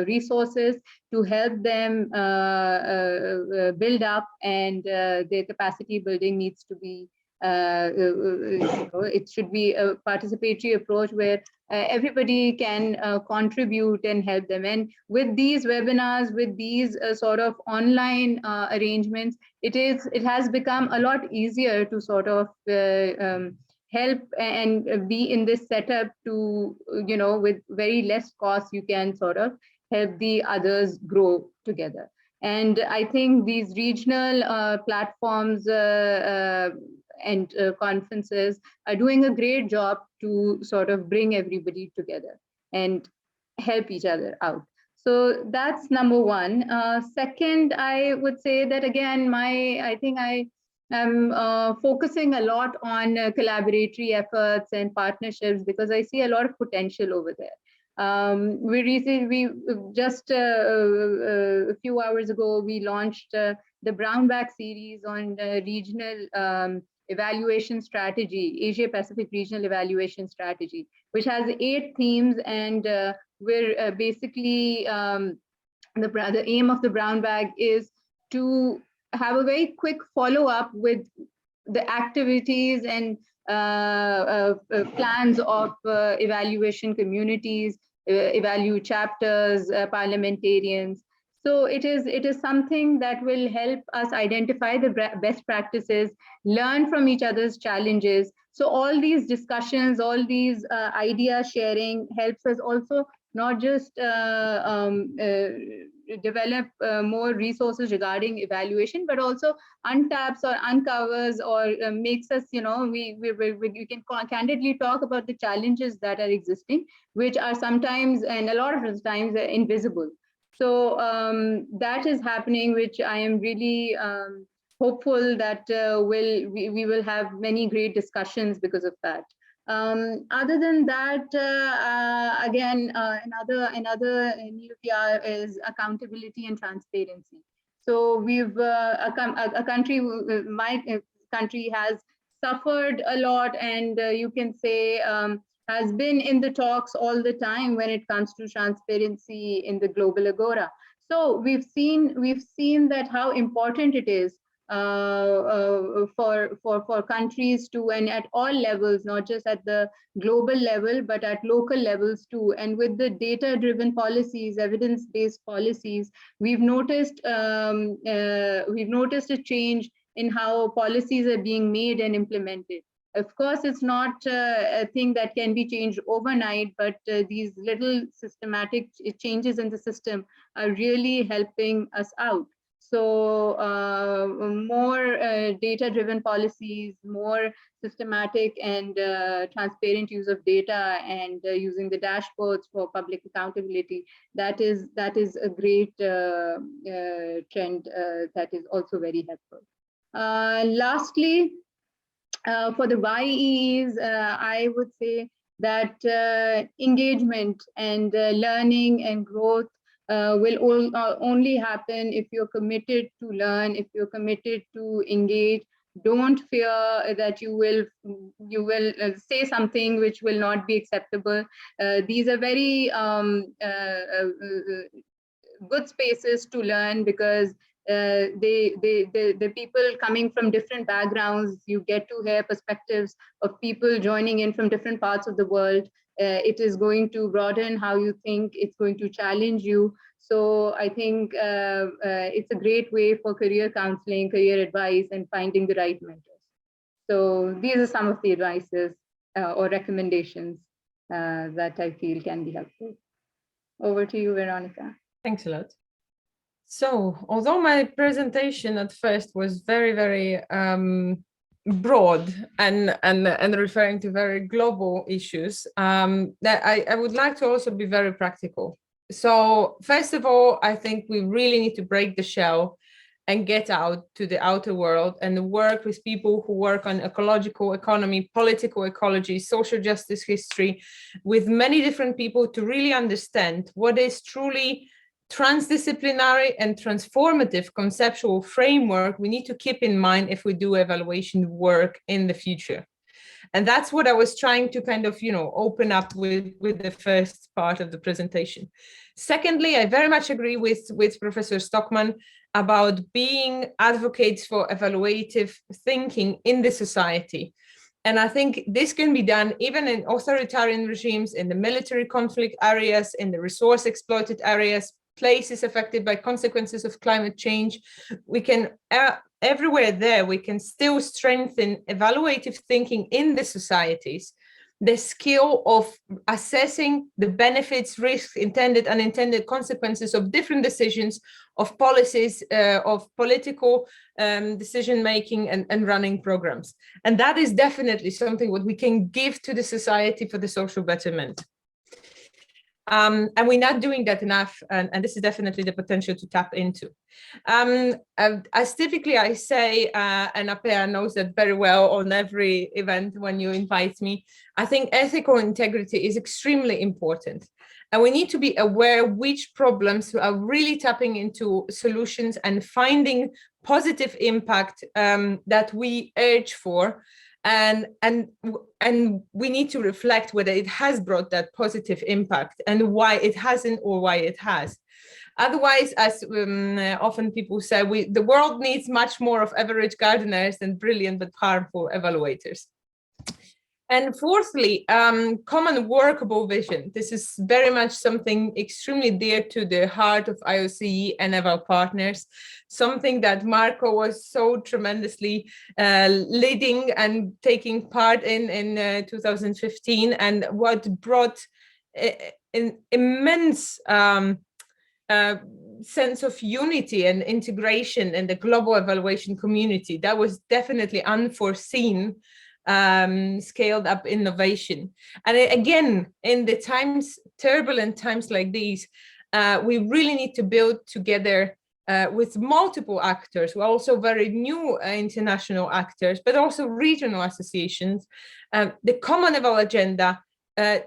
resources to help them build up, and their capacity building needs to be, it should be a participatory approach where everybody can contribute and help them. And with these webinars, with these sort of online arrangements, it has become a lot easier to sort of help and be in this setup to, with very less cost, you can sort of help the others grow together. And I think these regional platforms and conferences are doing a great job to sort of bring everybody together and help each other out. So that's number one. Second, I would say that again, I think I am focusing a lot on collaboratory efforts and partnerships, because I see a lot of potential over there. We just a few hours ago, we launched the Brown Bag series on regional evaluation strategy, Asia Pacific regional evaluation strategy, which has 8 themes, and we're basically the aim of the Brown Bag is to have a very quick follow-up with the activities and plans of evaluation communities, evaluate chapters, parliamentarians. So it is something that will help us identify the best practices, learn from each other's challenges. So all these discussions, all these idea sharing helps us also not just develop more resources regarding evaluation, but also untaps or uncovers or makes us, we can candidly talk about the challenges that are existing, which are sometimes, and a lot of the times, invisible. So that is happening, which I am really hopeful that we will have many great discussions because of that. Other than that, again, another new PR is accountability and transparency. So we've a country, my country has suffered a lot, and you can say has been in the talks all the time when it comes to transparency in the global agora. So we've seen that how important it is for countries to, and at all levels, not just at the global level, but at local levels too. And with the data-driven policies, evidence-based policies, we've noticed a change in how policies are being made and implemented. Of course, it's not a thing that can be changed overnight, but these little systematic changes in the system are really helping us out. So more data-driven policies, more systematic and transparent use of data, and using the dashboards for public accountability. That is a great trend that is also very helpful. Lastly, for the YEs, I would say that engagement and learning and growth will only happen if you're committed to learn, if you're committed to engage. Don't fear that you will say something which will not be acceptable. These are very good spaces to learn, because the people coming from different backgrounds, you get to hear perspectives of people joining in from different parts of the world. It is going to broaden how you think, it's going to challenge you. So I think it's a great way for career counseling, career advice, and finding the right mentors. So these are some of the advices or recommendations that I feel can be helpful. Over to you, Veronica. Thanks a lot. So, although my presentation at first was very, very broad and referring to very global issues, that I would like to also be very practical. So, first of all, I think we really need to break the shell and get out to the outer world and work with people who work on ecological economy, political ecology, social justice history, with many different people to really understand what is truly transdisciplinary and transformative conceptual framework we need to keep in mind if we do evaluation work in the future. And that's what I was trying to kind of, open up with the first part of the presentation. Secondly, I very much agree with Professor Stockman about being advocates for evaluative thinking in the society. And I think this can be done even in authoritarian regimes, in the military conflict areas, in the resource exploited areas, places affected by consequences of climate change. We can, everywhere there, we can still strengthen evaluative thinking in the societies, the skill of assessing the benefits, risks, intended, unintended consequences of different decisions, of policies, of political decision-making and running programs. And that is definitely something what we can give to the society for the social betterment. And we're not doing that enough, and this is definitely the potential to tap into. As typically I say, and Apea knows that very well on every event when you invite me, I think ethical integrity is extremely important. And we need to be aware which problems are really tapping into solutions and finding positive impact that we urge for. And we need to reflect whether it has brought that positive impact and why it hasn't or why it has. Otherwise, as often people say, the world needs much more of average gardeners than brilliant but harmful evaluators. And fourthly, common workable vision. This is very much something extremely dear to the heart of IOCE and Eval partners, something that Marco was so tremendously leading and taking part in 2015, and what brought an immense sense of unity and integration in the global evaluation community. That was definitely unforeseen. Scaled up innovation. And again, in the turbulent times like these, we really need to build together with multiple actors, also very new international actors, but also regional associations, the common eval agenda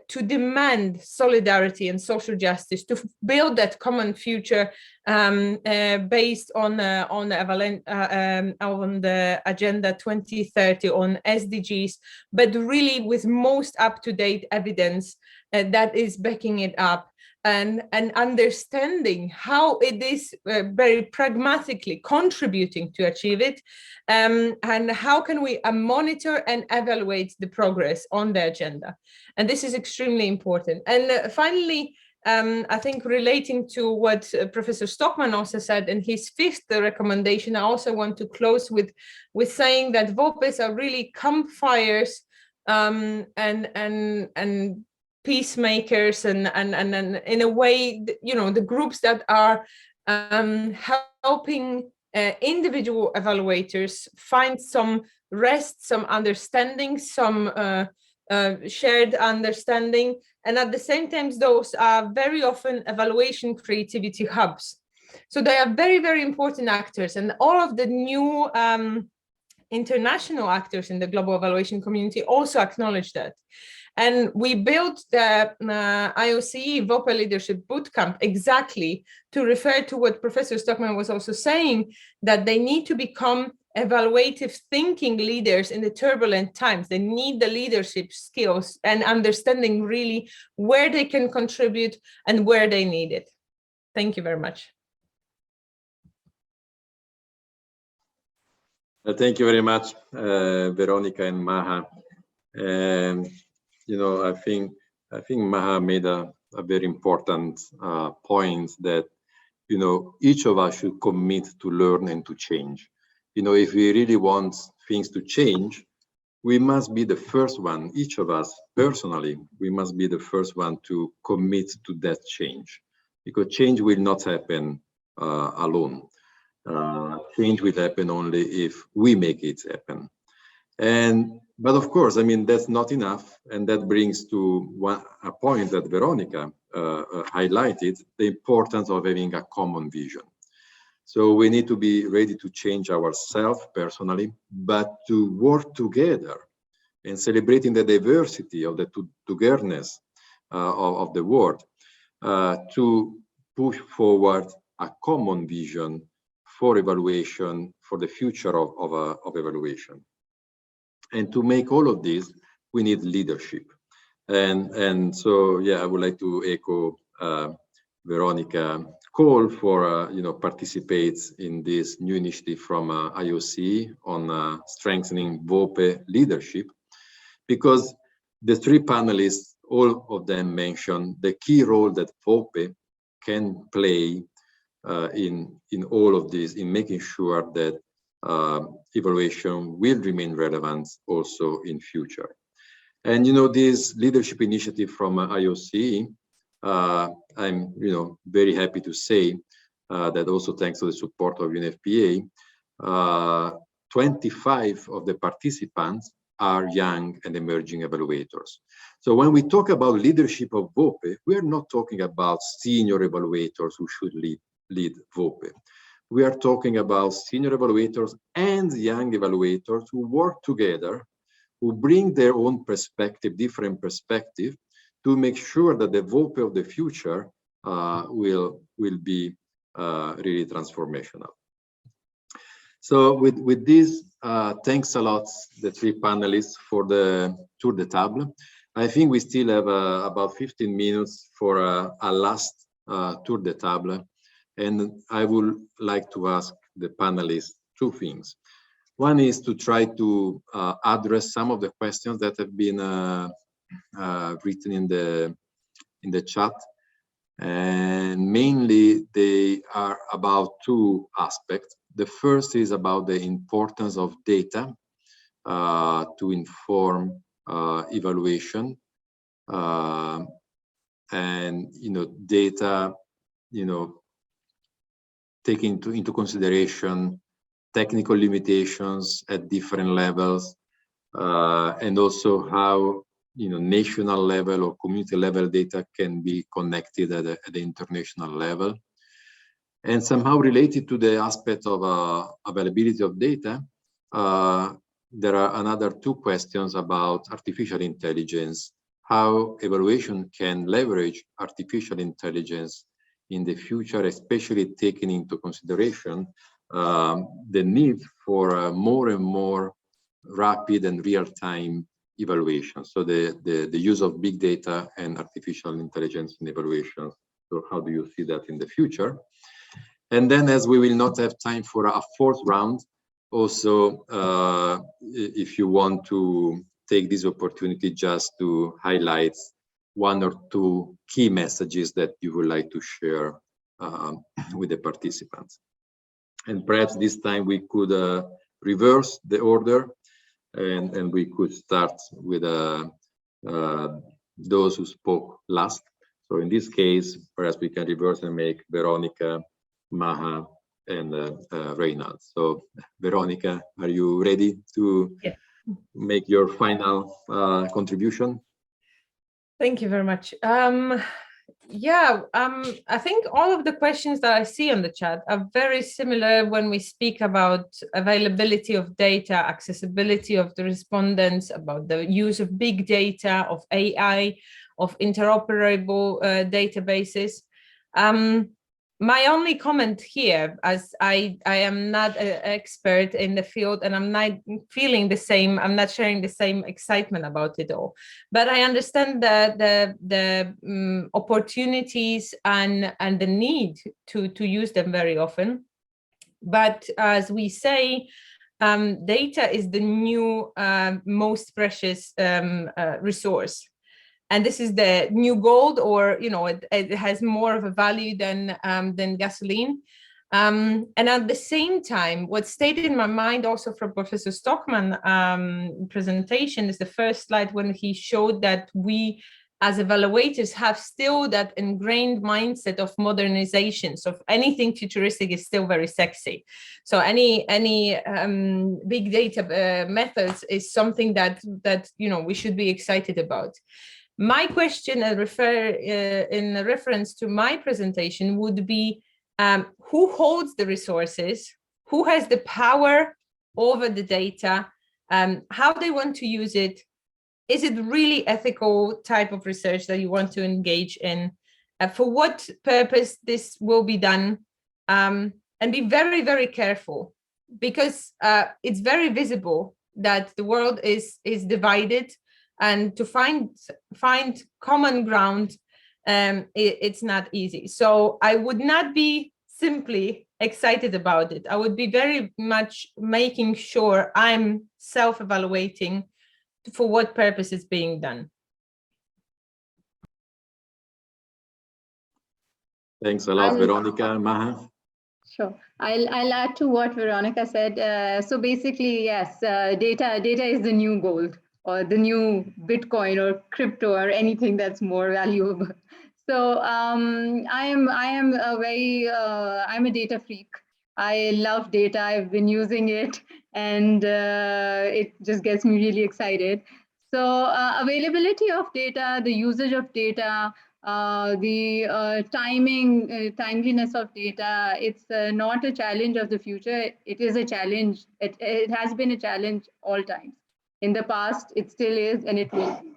to demand solidarity and social justice, to build that common future based on the Agenda 2030, on SDGs, but really with most up-to-date evidence that is backing it up, and understanding how it is very pragmatically contributing to achieve it, and how can we monitor and evaluate the progress on the agenda. And this is extremely important. And finally, I think relating to what Professor Stockman also said in his fifth recommendation, I also want to close with saying that VOPEs are really campfires and peacemakers and in a way, you know, the groups that are helping individual evaluators find some rest, some understanding, some shared understanding. And at the same time, those are very often evaluation creativity hubs. So they are very, very important actors. And all of the new international actors in the global evaluation community also acknowledge that. And we built the IOCE VOPE Leadership Bootcamp exactly to refer to what Professor Stockman was also saying, that they need to become evaluative thinking leaders in the turbulent times. They need the leadership skills and understanding really where they can contribute and where they need it. Thank you very much. Thank you very much, Veronica and Maha. And you know, I think Maha made a very important point that, you know, each of us should commit to learn and to change. You know, if we really want things to change, we must be the first one, each of us personally, we must be the first one to commit to that change, because change will not happen alone. Change will happen only if we make it happen. But of course, I mean, that's not enough. And that brings to a point that Veronica highlighted, the importance of having a common vision. So we need to be ready to change ourselves personally, but to work together and celebrating the diversity of the togetherness of the world to push forward a common vision for evaluation, for the future of evaluation. And to make all of this, we need leadership. And so, yeah, I would like to echo Veronica call for, you know, participate in this new initiative from IOC on strengthening VOPE leadership, because the three panelists, all of them mentioned the key role that VOPE can play in all of this, in making sure that evaluation will remain relevant also in future. And, you know, this leadership initiative from IOC, I'm, you know, very happy to say that also thanks to the support of UNFPA, 25 of the participants are young and emerging evaluators. So when we talk about leadership of VOPE, we are not talking about senior evaluators who should lead VOPE. We are talking about senior evaluators and young evaluators who work together, who bring their own perspective, different perspective, to make sure that the VOPE of the future will be really transformational. So with this, thanks a lot, the three panelists, for the tour de table. I think we still have about 15 minutes for a last tour de table. And I would like to ask the panelists two things. One is to try to address some of the questions that have been written in the chat. And mainly they are about two aspects. The first is about the importance of data to inform evaluation. And, you know, data, you know, taking into consideration technical limitations at different levels, and also how, you know, national level or community level data can be connected at the international level. And somehow related to the aspect of availability of data, there are another two questions about artificial intelligence, how evaluation can leverage artificial intelligence in the future, especially taking into consideration the need for more and more rapid and real-time evaluation. So the use of big data and artificial intelligence in evaluation. So how do you see that in the future? And then, as we will not have time for a fourth round, also, if you want to take this opportunity just to highlight one or two key messages that you would like to share with the participants. And perhaps this time we could reverse the order, and we could start with those who spoke last. So in this case, perhaps we can reverse and make Veronica, Maha, and Raynard. So Veronica, are you ready to make your final contribution? Thank you very much. I think all of the questions that I see on the chat are very similar when we speak about availability of data, accessibility of the respondents, about the use of big data, of AI, of interoperable databases. My only comment here, as I am not an expert in the field and I'm not feeling the same, I'm not sharing the same excitement about it all, but I understand the opportunities and the need to use them very often. But as we say, data is the new most precious resource. And this is the new gold, or it has more of a value than gasoline. And at the same time, what stayed in my mind also from Professor Stockman presentation is the first slide when he showed that we as evaluators have still that ingrained mindset of modernization. So anything futuristic is still very sexy. So any big data methods is something that we should be excited about. My question in reference to my presentation would be, who holds the resources? Who has the power over the data? How they want to use it? Is it really ethical type of research that you want to engage in? For what purpose this will be done? And be very, very careful, because it's very visible that the world is divided. And to find common ground, it's not easy. So I would not be simply excited about it. I would be very much making sure I'm self-evaluating for what purpose is being done. Thanks a lot, Veronica. Maha? Sure. I'll add to what Veronica said. So basically, yes, data is the new gold, or the new Bitcoin or crypto or anything that's more valuable. So I'm a data freak. I love data. I've been using it, and it just gets me really excited. So availability of data, the usage of data, the timeliness of data, it's not a challenge of the future. It is a challenge. It has been a challenge all times. In the past, it still is, and it will be.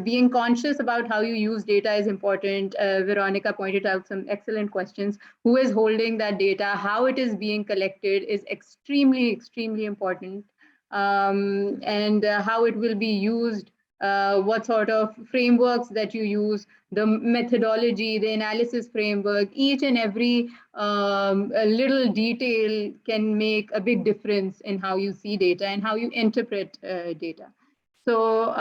Being conscious about how you use data is important. Veronica pointed out some excellent questions. Who is holding that data? How it is being collected is extremely, extremely important. And how it will be used, what sort of frameworks that you use, the methodology, the analysis framework, each and every little detail can make a big difference in how you see data and how you interpret data. So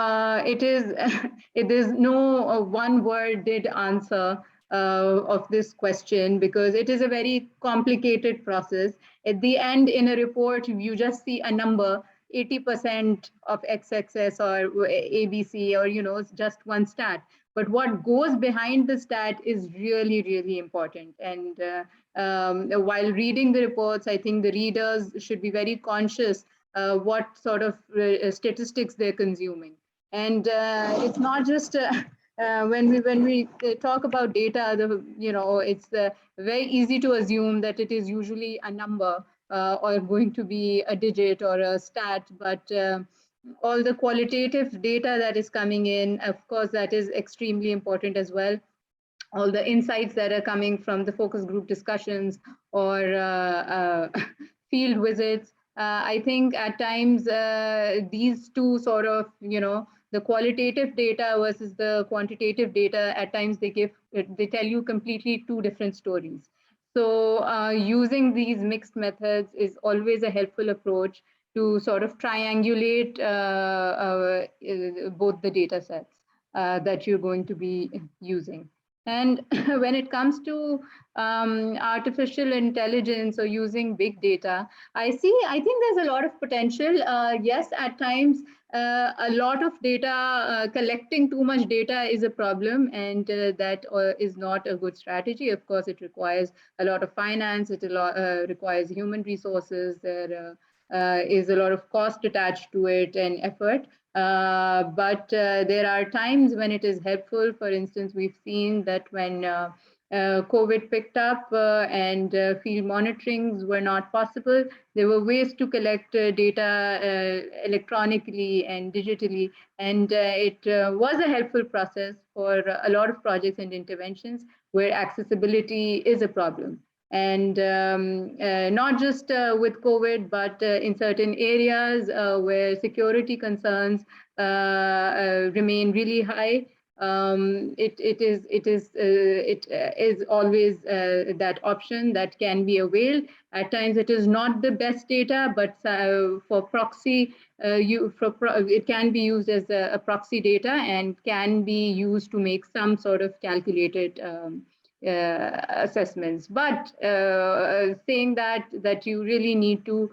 it is no one worded answer of this question, because it is a very complicated process. At the end, in a report, you just see a number, 80% of XXS or ABC, or just one stat. But what goes behind the stat is really, really important. And while reading the reports, I think the readers should be very conscious what sort of statistics they're consuming. And it's not just when we talk about data, it's very easy to assume that it is usually a number or going to be a digit or a stat, but all the qualitative data that is coming in, of course, that is extremely important as well. All the insights that are coming from the focus group discussions or field visits. I think at times these two sort of, the qualitative data versus the quantitative data, at times they tell you completely two different stories. So using these mixed methods is always a helpful approach to sort of triangulate both the data sets. that you're going to be using. And when it comes to artificial intelligence or using big data, I think there's a lot of potential. Yes, at times, a lot of data, collecting too much data is a problem, and that is not a good strategy. Of course, it requires a lot of finance, it requires human resources, there is a lot of cost attached to it and effort. But there are times when it is helpful. For instance, we've seen that when COVID picked up and field monitorings were not possible, there were ways to collect data electronically and digitally, and it was a helpful process for a lot of projects and interventions where accessibility is a problem. And not just with COVID, but in certain areas where security concerns remain really high, it is always that option that can be availed. At times, it is not the best data, but for proxy, it can be used as a proxy data and can be used to make some sort of calculated assessments. But saying that you really need to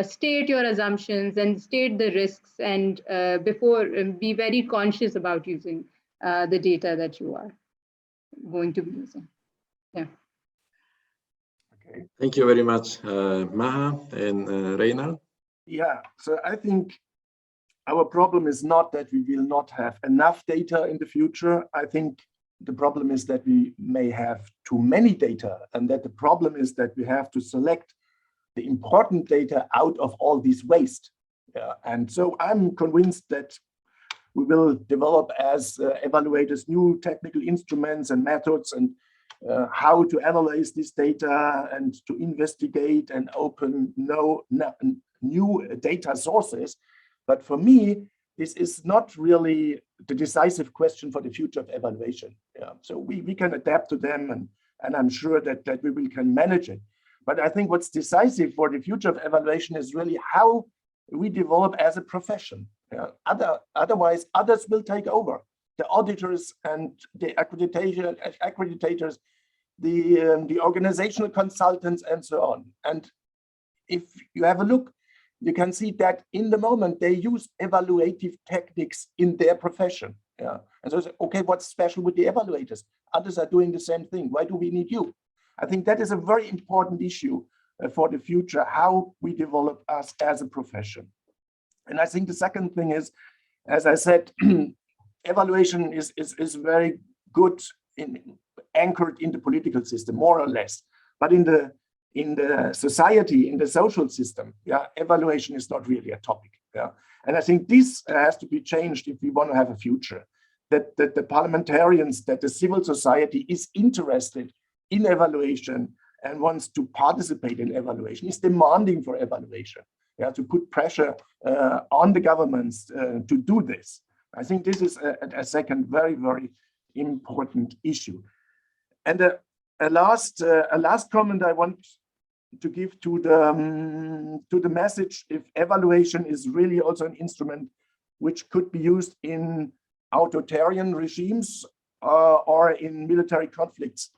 state your assumptions and state the risks, and before be very conscious about using the data that you are going to be using. Yeah. Okay. Thank you very much, Maha and Raynard. Yeah, so I think our problem is not that we will not have enough data in the future. I think the problem is that we may have too many data, and that the problem is that we have to select the important data out of all this waste. And so I'm convinced that we will develop as evaluators new technical instruments and methods, and how to analyze this data and to investigate and open new data sources. But for me, this is not really the decisive question for the future of evaluation. So we can adapt to them, and I'm sure that we can manage it. But I think what's decisive for the future of evaluation is really how we develop as a profession. Otherwise, others will take over. The auditors and the accreditators, the organizational consultants, and so on. And if you have a look, you can see that in the moment they use evaluative techniques in their profession. And so, okay, what's special with the evaluators? Others are doing the same thing. Why do we need you? I think that is a very important issue for the future, how we develop us as a profession. And I think the second thing is, as I said, evaluation is very good anchored in the political system, more or less. But in the society, in the social system, evaluation is not really a topic. And I think this has to be changed if we want to have a future. That the parliamentarians, that the civil society is interested in evaluation and wants to participate in evaluation, is demanding for evaluation. To put pressure on the governments to do this. I think this is a second very, very important issue. And a last comment I want to give to the message: if evaluation is really also an instrument which could be used in authoritarian regimes or in military conflicts,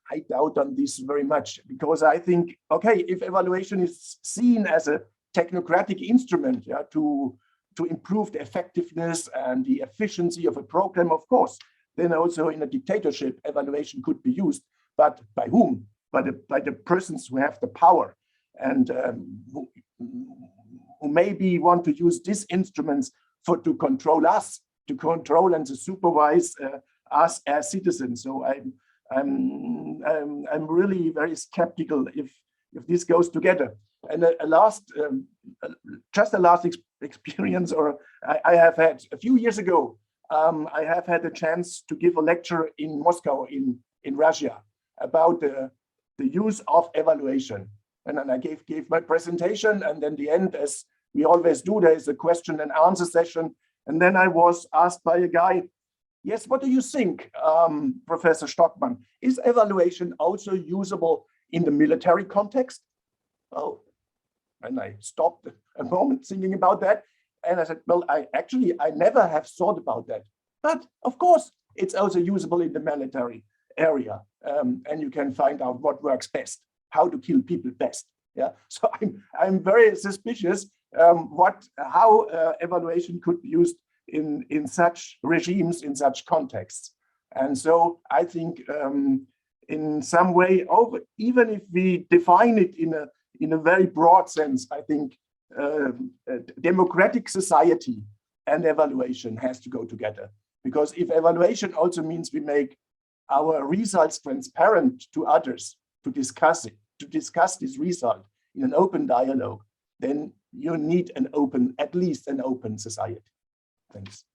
I doubt on this very much, because I think, okay, if evaluation is seen as a technocratic instrument to improve the effectiveness and the efficiency of a program, of course, then also in a dictatorship, evaluation could be used. But by whom? By the persons who have the power and who maybe want to use these instruments to control us, to control and to supervise us as citizens. So I'm really very skeptical if this goes together. And just a last experience, or I have had a few years ago, I have had a chance to give a lecture in Moscow in Russia about the use of evaluation. And then I gave my presentation, and then the end, as we always do, there is a question and answer session. And then I was asked by a guy, yes, what do you think, Professor Stockman? Is evaluation also usable in the military context? Oh, and I stopped a moment thinking about that. And I said, well, I never have thought about that. But of course, it's also usable in the military area. And you can find out what works best, how to kill people best. Yeah. So I'm very suspicious how evaluation could be used in such regimes, in such contexts. And so I think in some way, even if we define it in a very broad sense, I think democratic society and evaluation has to go together. Because if evaluation also means we make our results transparent to others, to discuss this result in an open dialogue, then you need at least an open society. Thanks.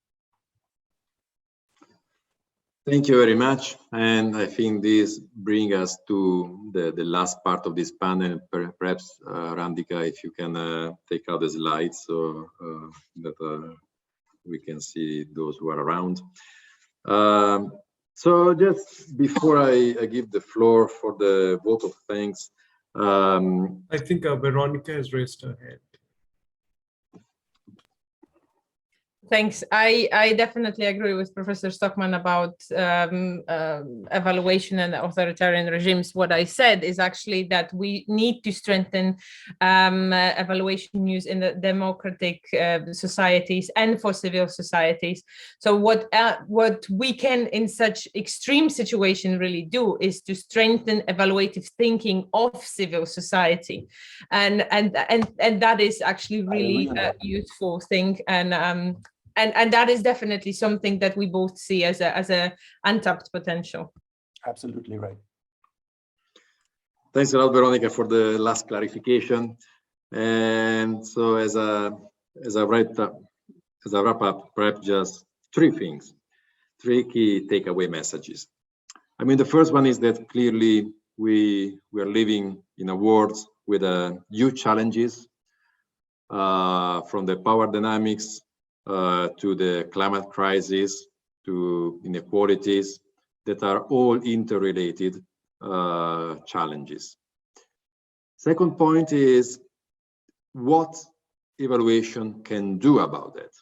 Thank you very much. And I think this brings us to the last part of this panel. Perhaps, Randika, if you can take out the slides so that we can see those who are around. So just before I give the floor for the vote of thanks. I think Veronica has raised her hand. Thanks. I definitely agree with Professor Stockman about evaluation and authoritarian regimes. What I said is actually that we need to strengthen evaluation use in the democratic societies and for civil societies. So what we can in such extreme situation really do is to strengthen evaluative thinking of civil society, and that is actually really a useful thing. And that is definitely something that we both see as a untapped potential. Absolutely right. Thanks a lot, Veronica, for the last clarification. And so as a wrap up, perhaps just three key takeaway messages. I mean, the first one is that clearly we are living in a world with huge challenges, from the power dynamics to the climate crisis, to inequalities that are all interrelated challenges. Second point is what evaluation can do about that.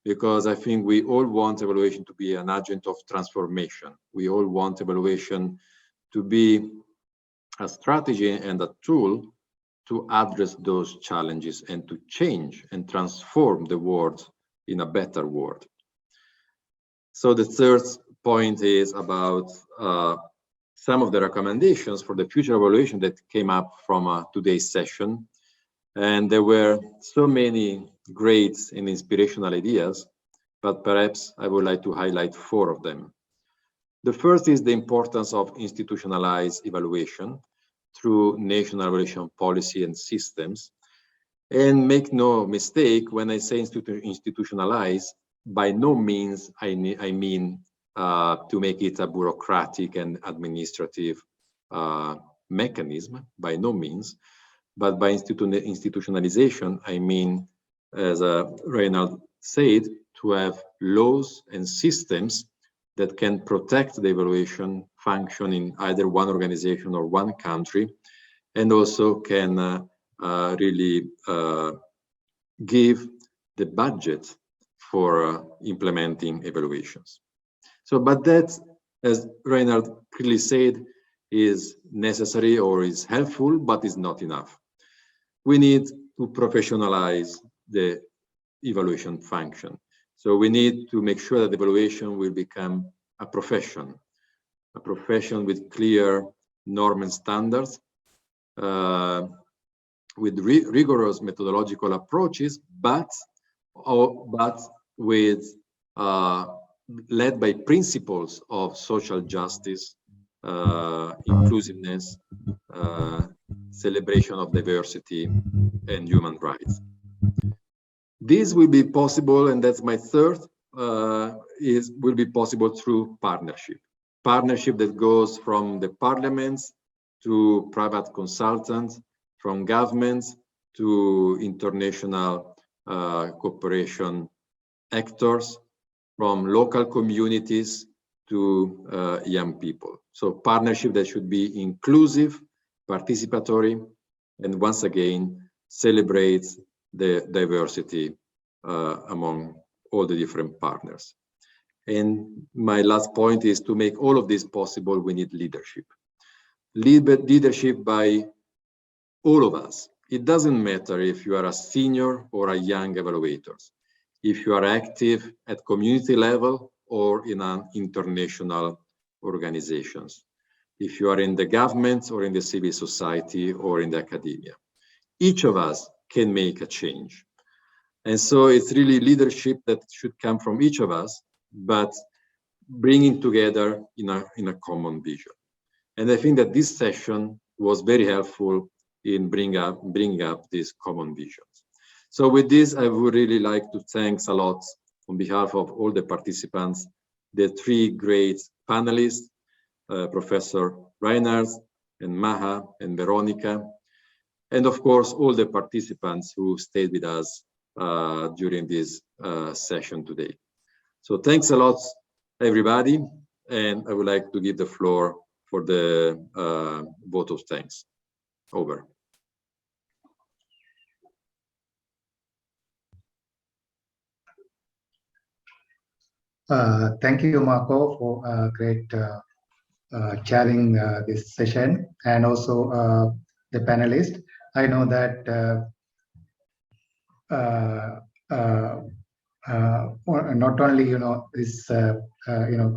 Because I think we all want evaluation to be an agent of transformation. We all want evaluation to be a strategy and a tool to address those challenges and to change and transform the world in a better world. So the third point is about some of the recommendations for the future evaluation that came up from today's session. And there were so many great and inspirational ideas, but perhaps I would like to highlight 4 of them. The first is the importance of institutionalized evaluation through national evaluation policy and systems. And make no mistake, when I say institutionalized, by no means I mean to make it a bureaucratic and administrative mechanism, by no means. But by institutionalization, I mean, as Raynard said, to have laws and systems that can protect the evaluation function in either one organization or one country, and also can really give the budget for implementing evaluations. So, but that, as Raynard clearly said, is necessary or is helpful, but is not enough. We need to professionalize the evaluation function. So we need to make sure that evaluation will become a profession with clear norms and standards, with rigorous methodological approaches, but with led by principles of social justice, inclusiveness, celebration of diversity, and human rights. This will be possible, and that's my third, will be possible through partnership that goes from the parliaments to private consultants, from governments to international cooperation actors, from local communities to young people. So partnership that should be inclusive, participatory, and once again, celebrates the diversity among all the different partners. And my last point is, to make all of this possible, we need leadership. Leadership by all of us. It doesn't matter if you are a senior or a young evaluator, if you are active at community level or in an international organizations, if you are in the government or in the civil society or in the academia. Each of us can make a change. And so it's really leadership that should come from each of us, but bringing together in a common vision. And I think that this session was very helpful in bringing up these common visions. So with this, I would really like to thank a lot on behalf of all the participants, the three great panelists, Professor Raynard and Maha and Veronica, and of course, all the participants who stayed with us during this session today. So thanks a lot, everybody. And I would like to give the floor for the vote of thanks. Over. Thank you, Marco, for great chairing this session, and also the panelists. I know that not only is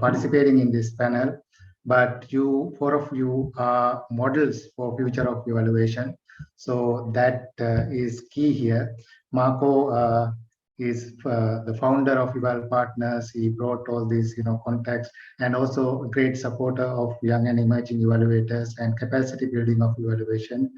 participating in this panel, but four of you are models for future of evaluation. So that is key here. Marco is the founder of Eval Partners. He brought all these contacts, and also a great supporter of young and emerging evaluators and capacity building of evaluation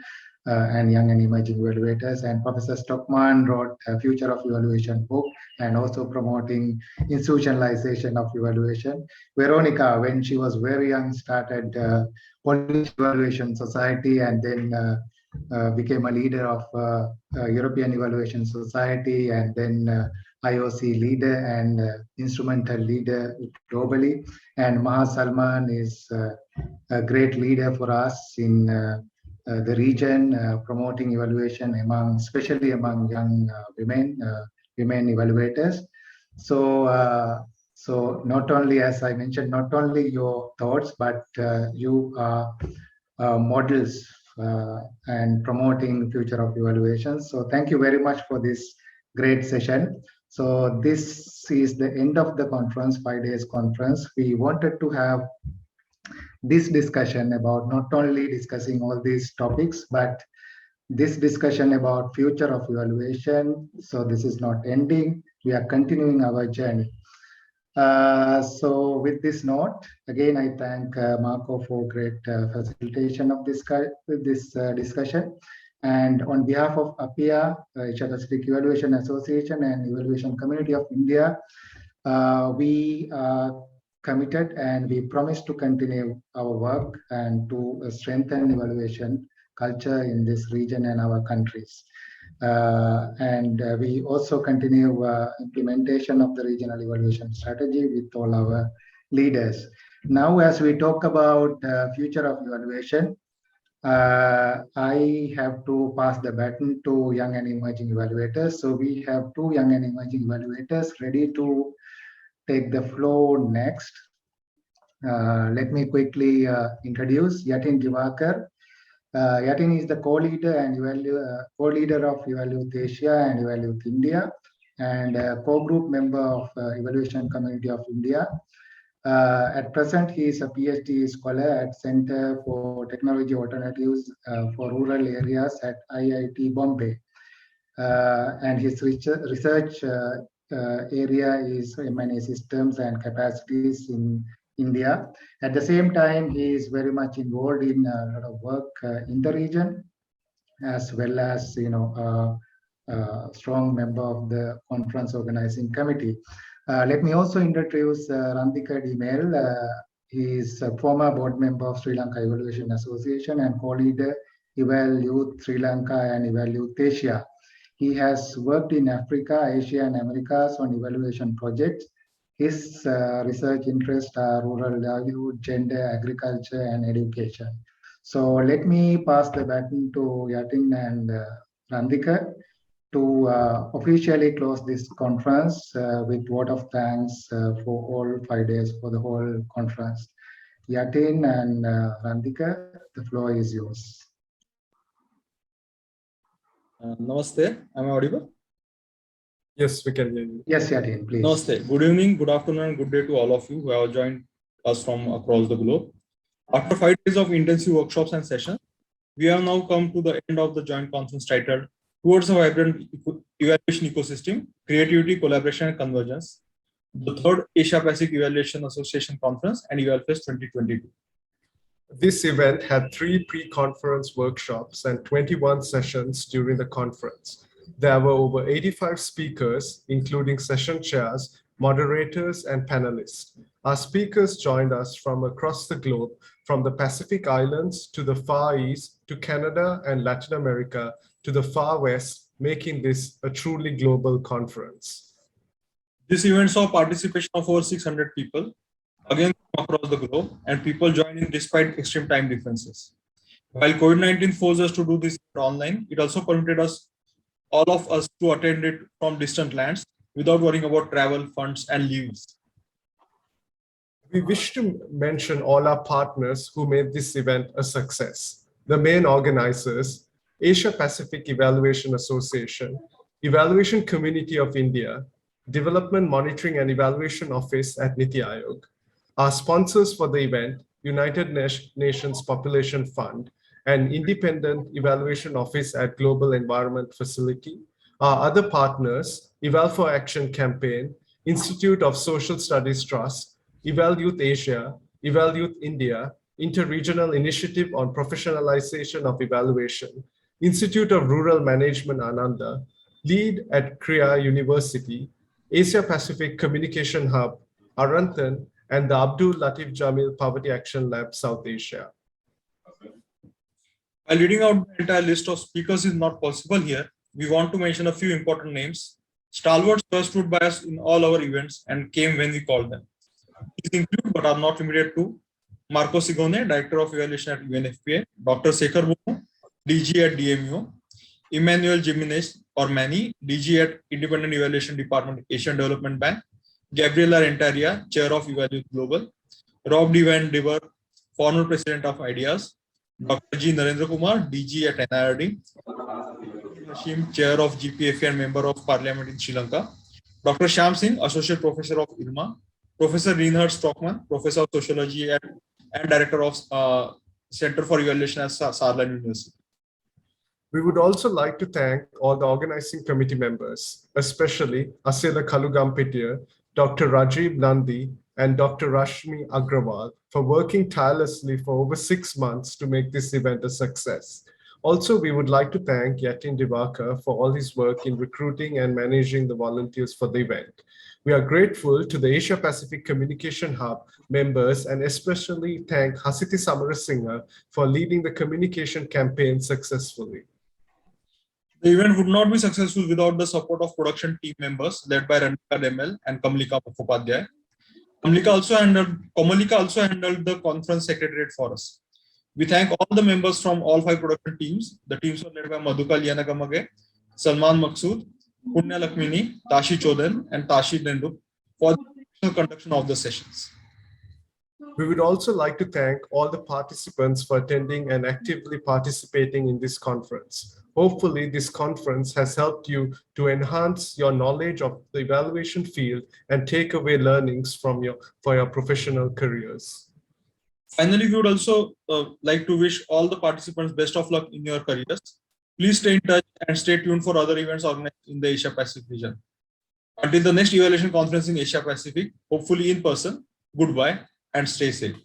and young and emerging evaluators. And Professor Stockman wrote a Future of Evaluation book, and also promoting institutionalization of evaluation. Veronica, when she was very young, started Polish Evaluation Society, and then became a leader of European Evaluation Society, and then IOC leader and instrumental leader globally. And Maha Salman is a great leader for us in the region, promoting evaluation especially among young women evaluators. So, so not only, as I mentioned, not only your thoughts, but you are models and promoting future of evaluation. So thank you very much for this great session. So this is the end of the conference, 5 days conference. We wanted to have this discussion about not only discussing all these topics, but this discussion about future of evaluation. So this is not ending. We are continuing our journey. So with this note, again, I thank Marco for great facilitation of this discussion. And on behalf of APIA, Asia Pacific Evaluation Association and Evaluation Community of India, we are committed and we promise to continue our work and to strengthen evaluation culture in this region and our countries. And we also continue implementation of the regional evaluation strategy with all our leaders. Now, as we talk about future of evaluation, I have to pass the baton to young and emerging evaluators. So we have two young and emerging evaluators ready to take the floor next. Let me quickly introduce Yeti Walker. Yeti is the co-leader and co-leader of Evaluate Asia and Evaluate India, and co-group member of Evaluation Community of India. At present, he is a PhD scholar at Center for Technology Alternatives for Rural Areas at IIT Bombay. And his research area is M&A systems and capacities in India. At the same time, he is very much involved in a lot of work in the region, as well as a strong member of the conference organizing committee. Let me also introduce Randika Dimel. He is a former board member of Sri Lanka Evaluation Association and co-leader Evaluate Sri Lanka and Evaluate Asia. He has worked in Africa, Asia, and Americas on evaluation projects. His research interests are rural livelihood, gender, agriculture, and education. So let me pass the baton to Yatin and Randika to officially close this conference with vote of thanks for all 5 days for the whole conference. Yatin and Randika, the floor is yours. Namaste. Am I audible? Yes, we can hear you. Yes, Yatin, please. Namaste. Good evening, good afternoon, and good day to all of you who have joined us from across the globe. After 5 days of intensive workshops and sessions, we have now come to the end of the joint conference titled Towards a Vibrant Evaluation Ecosystem, Creativity, Collaboration, and Convergence, the third Asia Pacific Evaluation Association Conference and Evalfest 2022. This event had 3 pre-conference workshops and 21 sessions during the conference. There were over 85 speakers, including session chairs, moderators, and panelists. Our speakers joined us from across the globe, from the Pacific Islands to the Far East, to Canada and Latin America, to the Far West, making this a truly global conference. This event saw participation of over 600 people, again from across the globe, and people joining despite extreme time differences. While COVID-19 forced us to do this online, it also permitted us, all of us, to attend it from distant lands without worrying about travel, funds, and leaves. We wish to mention all our partners who made this event a success. The main organizers, Asia Pacific Evaluation Association, Evaluation Community of India, Development Monitoring and Evaluation Office at Niti Aayog. Our sponsors for the event, United Nations Population Fund and Independent Evaluation Office at Global Environment Facility. Our other partners, Eval for Action Campaign, Institute of Social Studies Trust, Eval Youth Asia, Eval Youth India, Interregional Initiative on Professionalization of Evaluation, Institute of Rural Management Ananda, LEAD at Kriya University, Asia Pacific Communication Hub, Arantan, and the Abdul Latif Jamil Poverty Action Lab, South Asia. While reading out the entire list of speakers is not possible here, we want to mention a few important names. Stalwarts who have stood by us in all our events and came when we called them. These include, but are not limited to, Marco Sigone, Director of Evaluation at UNFPA, Dr. Sekhar Bono, DG at DMU, Emmanuel Jimenez or Manny, DG at Independent Evaluation Department, Asian Development Bank, Gabriela Renteria, Chair of Evaluate Global, Rob Van Diver, former President of IDEAS, Dr. G. Narendra Kumar, DG at NIRD, Hashim, Chair of GPFA and Member of Parliament in Sri Lanka, Dr. Shyam Singh, Associate Professor of IRMA, Professor Raynard Stockman, Professor of Sociology and Director of Center for Evaluation at Saarland University. We would also like to thank all the organizing committee members, especially Asela Kalugampitiya, Dr. Rajiv Nandi, and Dr. Rashmi Agrawal for working tirelessly for over 6 months to make this event a success. Also, we would like to thank Yeti Walker for all his work in recruiting and managing the volunteers for the event. We are grateful to the Asia Pacific Communication Hub members and especially thank Hasiti Samarasinghe for leading the communication campaign successfully. The event would not be successful without the support of production team members led by Ranika Demel and Kamalika Mukhopadhyay. Kamalika also handled the conference secretariat for us. We thank all the members from all 5 production teams. The teams were led by Madhuka Lianagamage, Salman Maqsood, Punya Lakmini, Tashi Chodan, and Tashi Nendu for the conduction of the sessions. We would also like to thank all the participants for attending and actively participating in this conference. Hopefully, this conference has helped you to enhance your knowledge of the evaluation field and take away learnings for your professional careers. Finally, we would also like to wish all the participants best of luck in your careers. Please stay in touch and stay tuned for other events organized in the Asia Pacific region. Until the next evaluation conference in Asia Pacific, hopefully in person, goodbye and stay safe.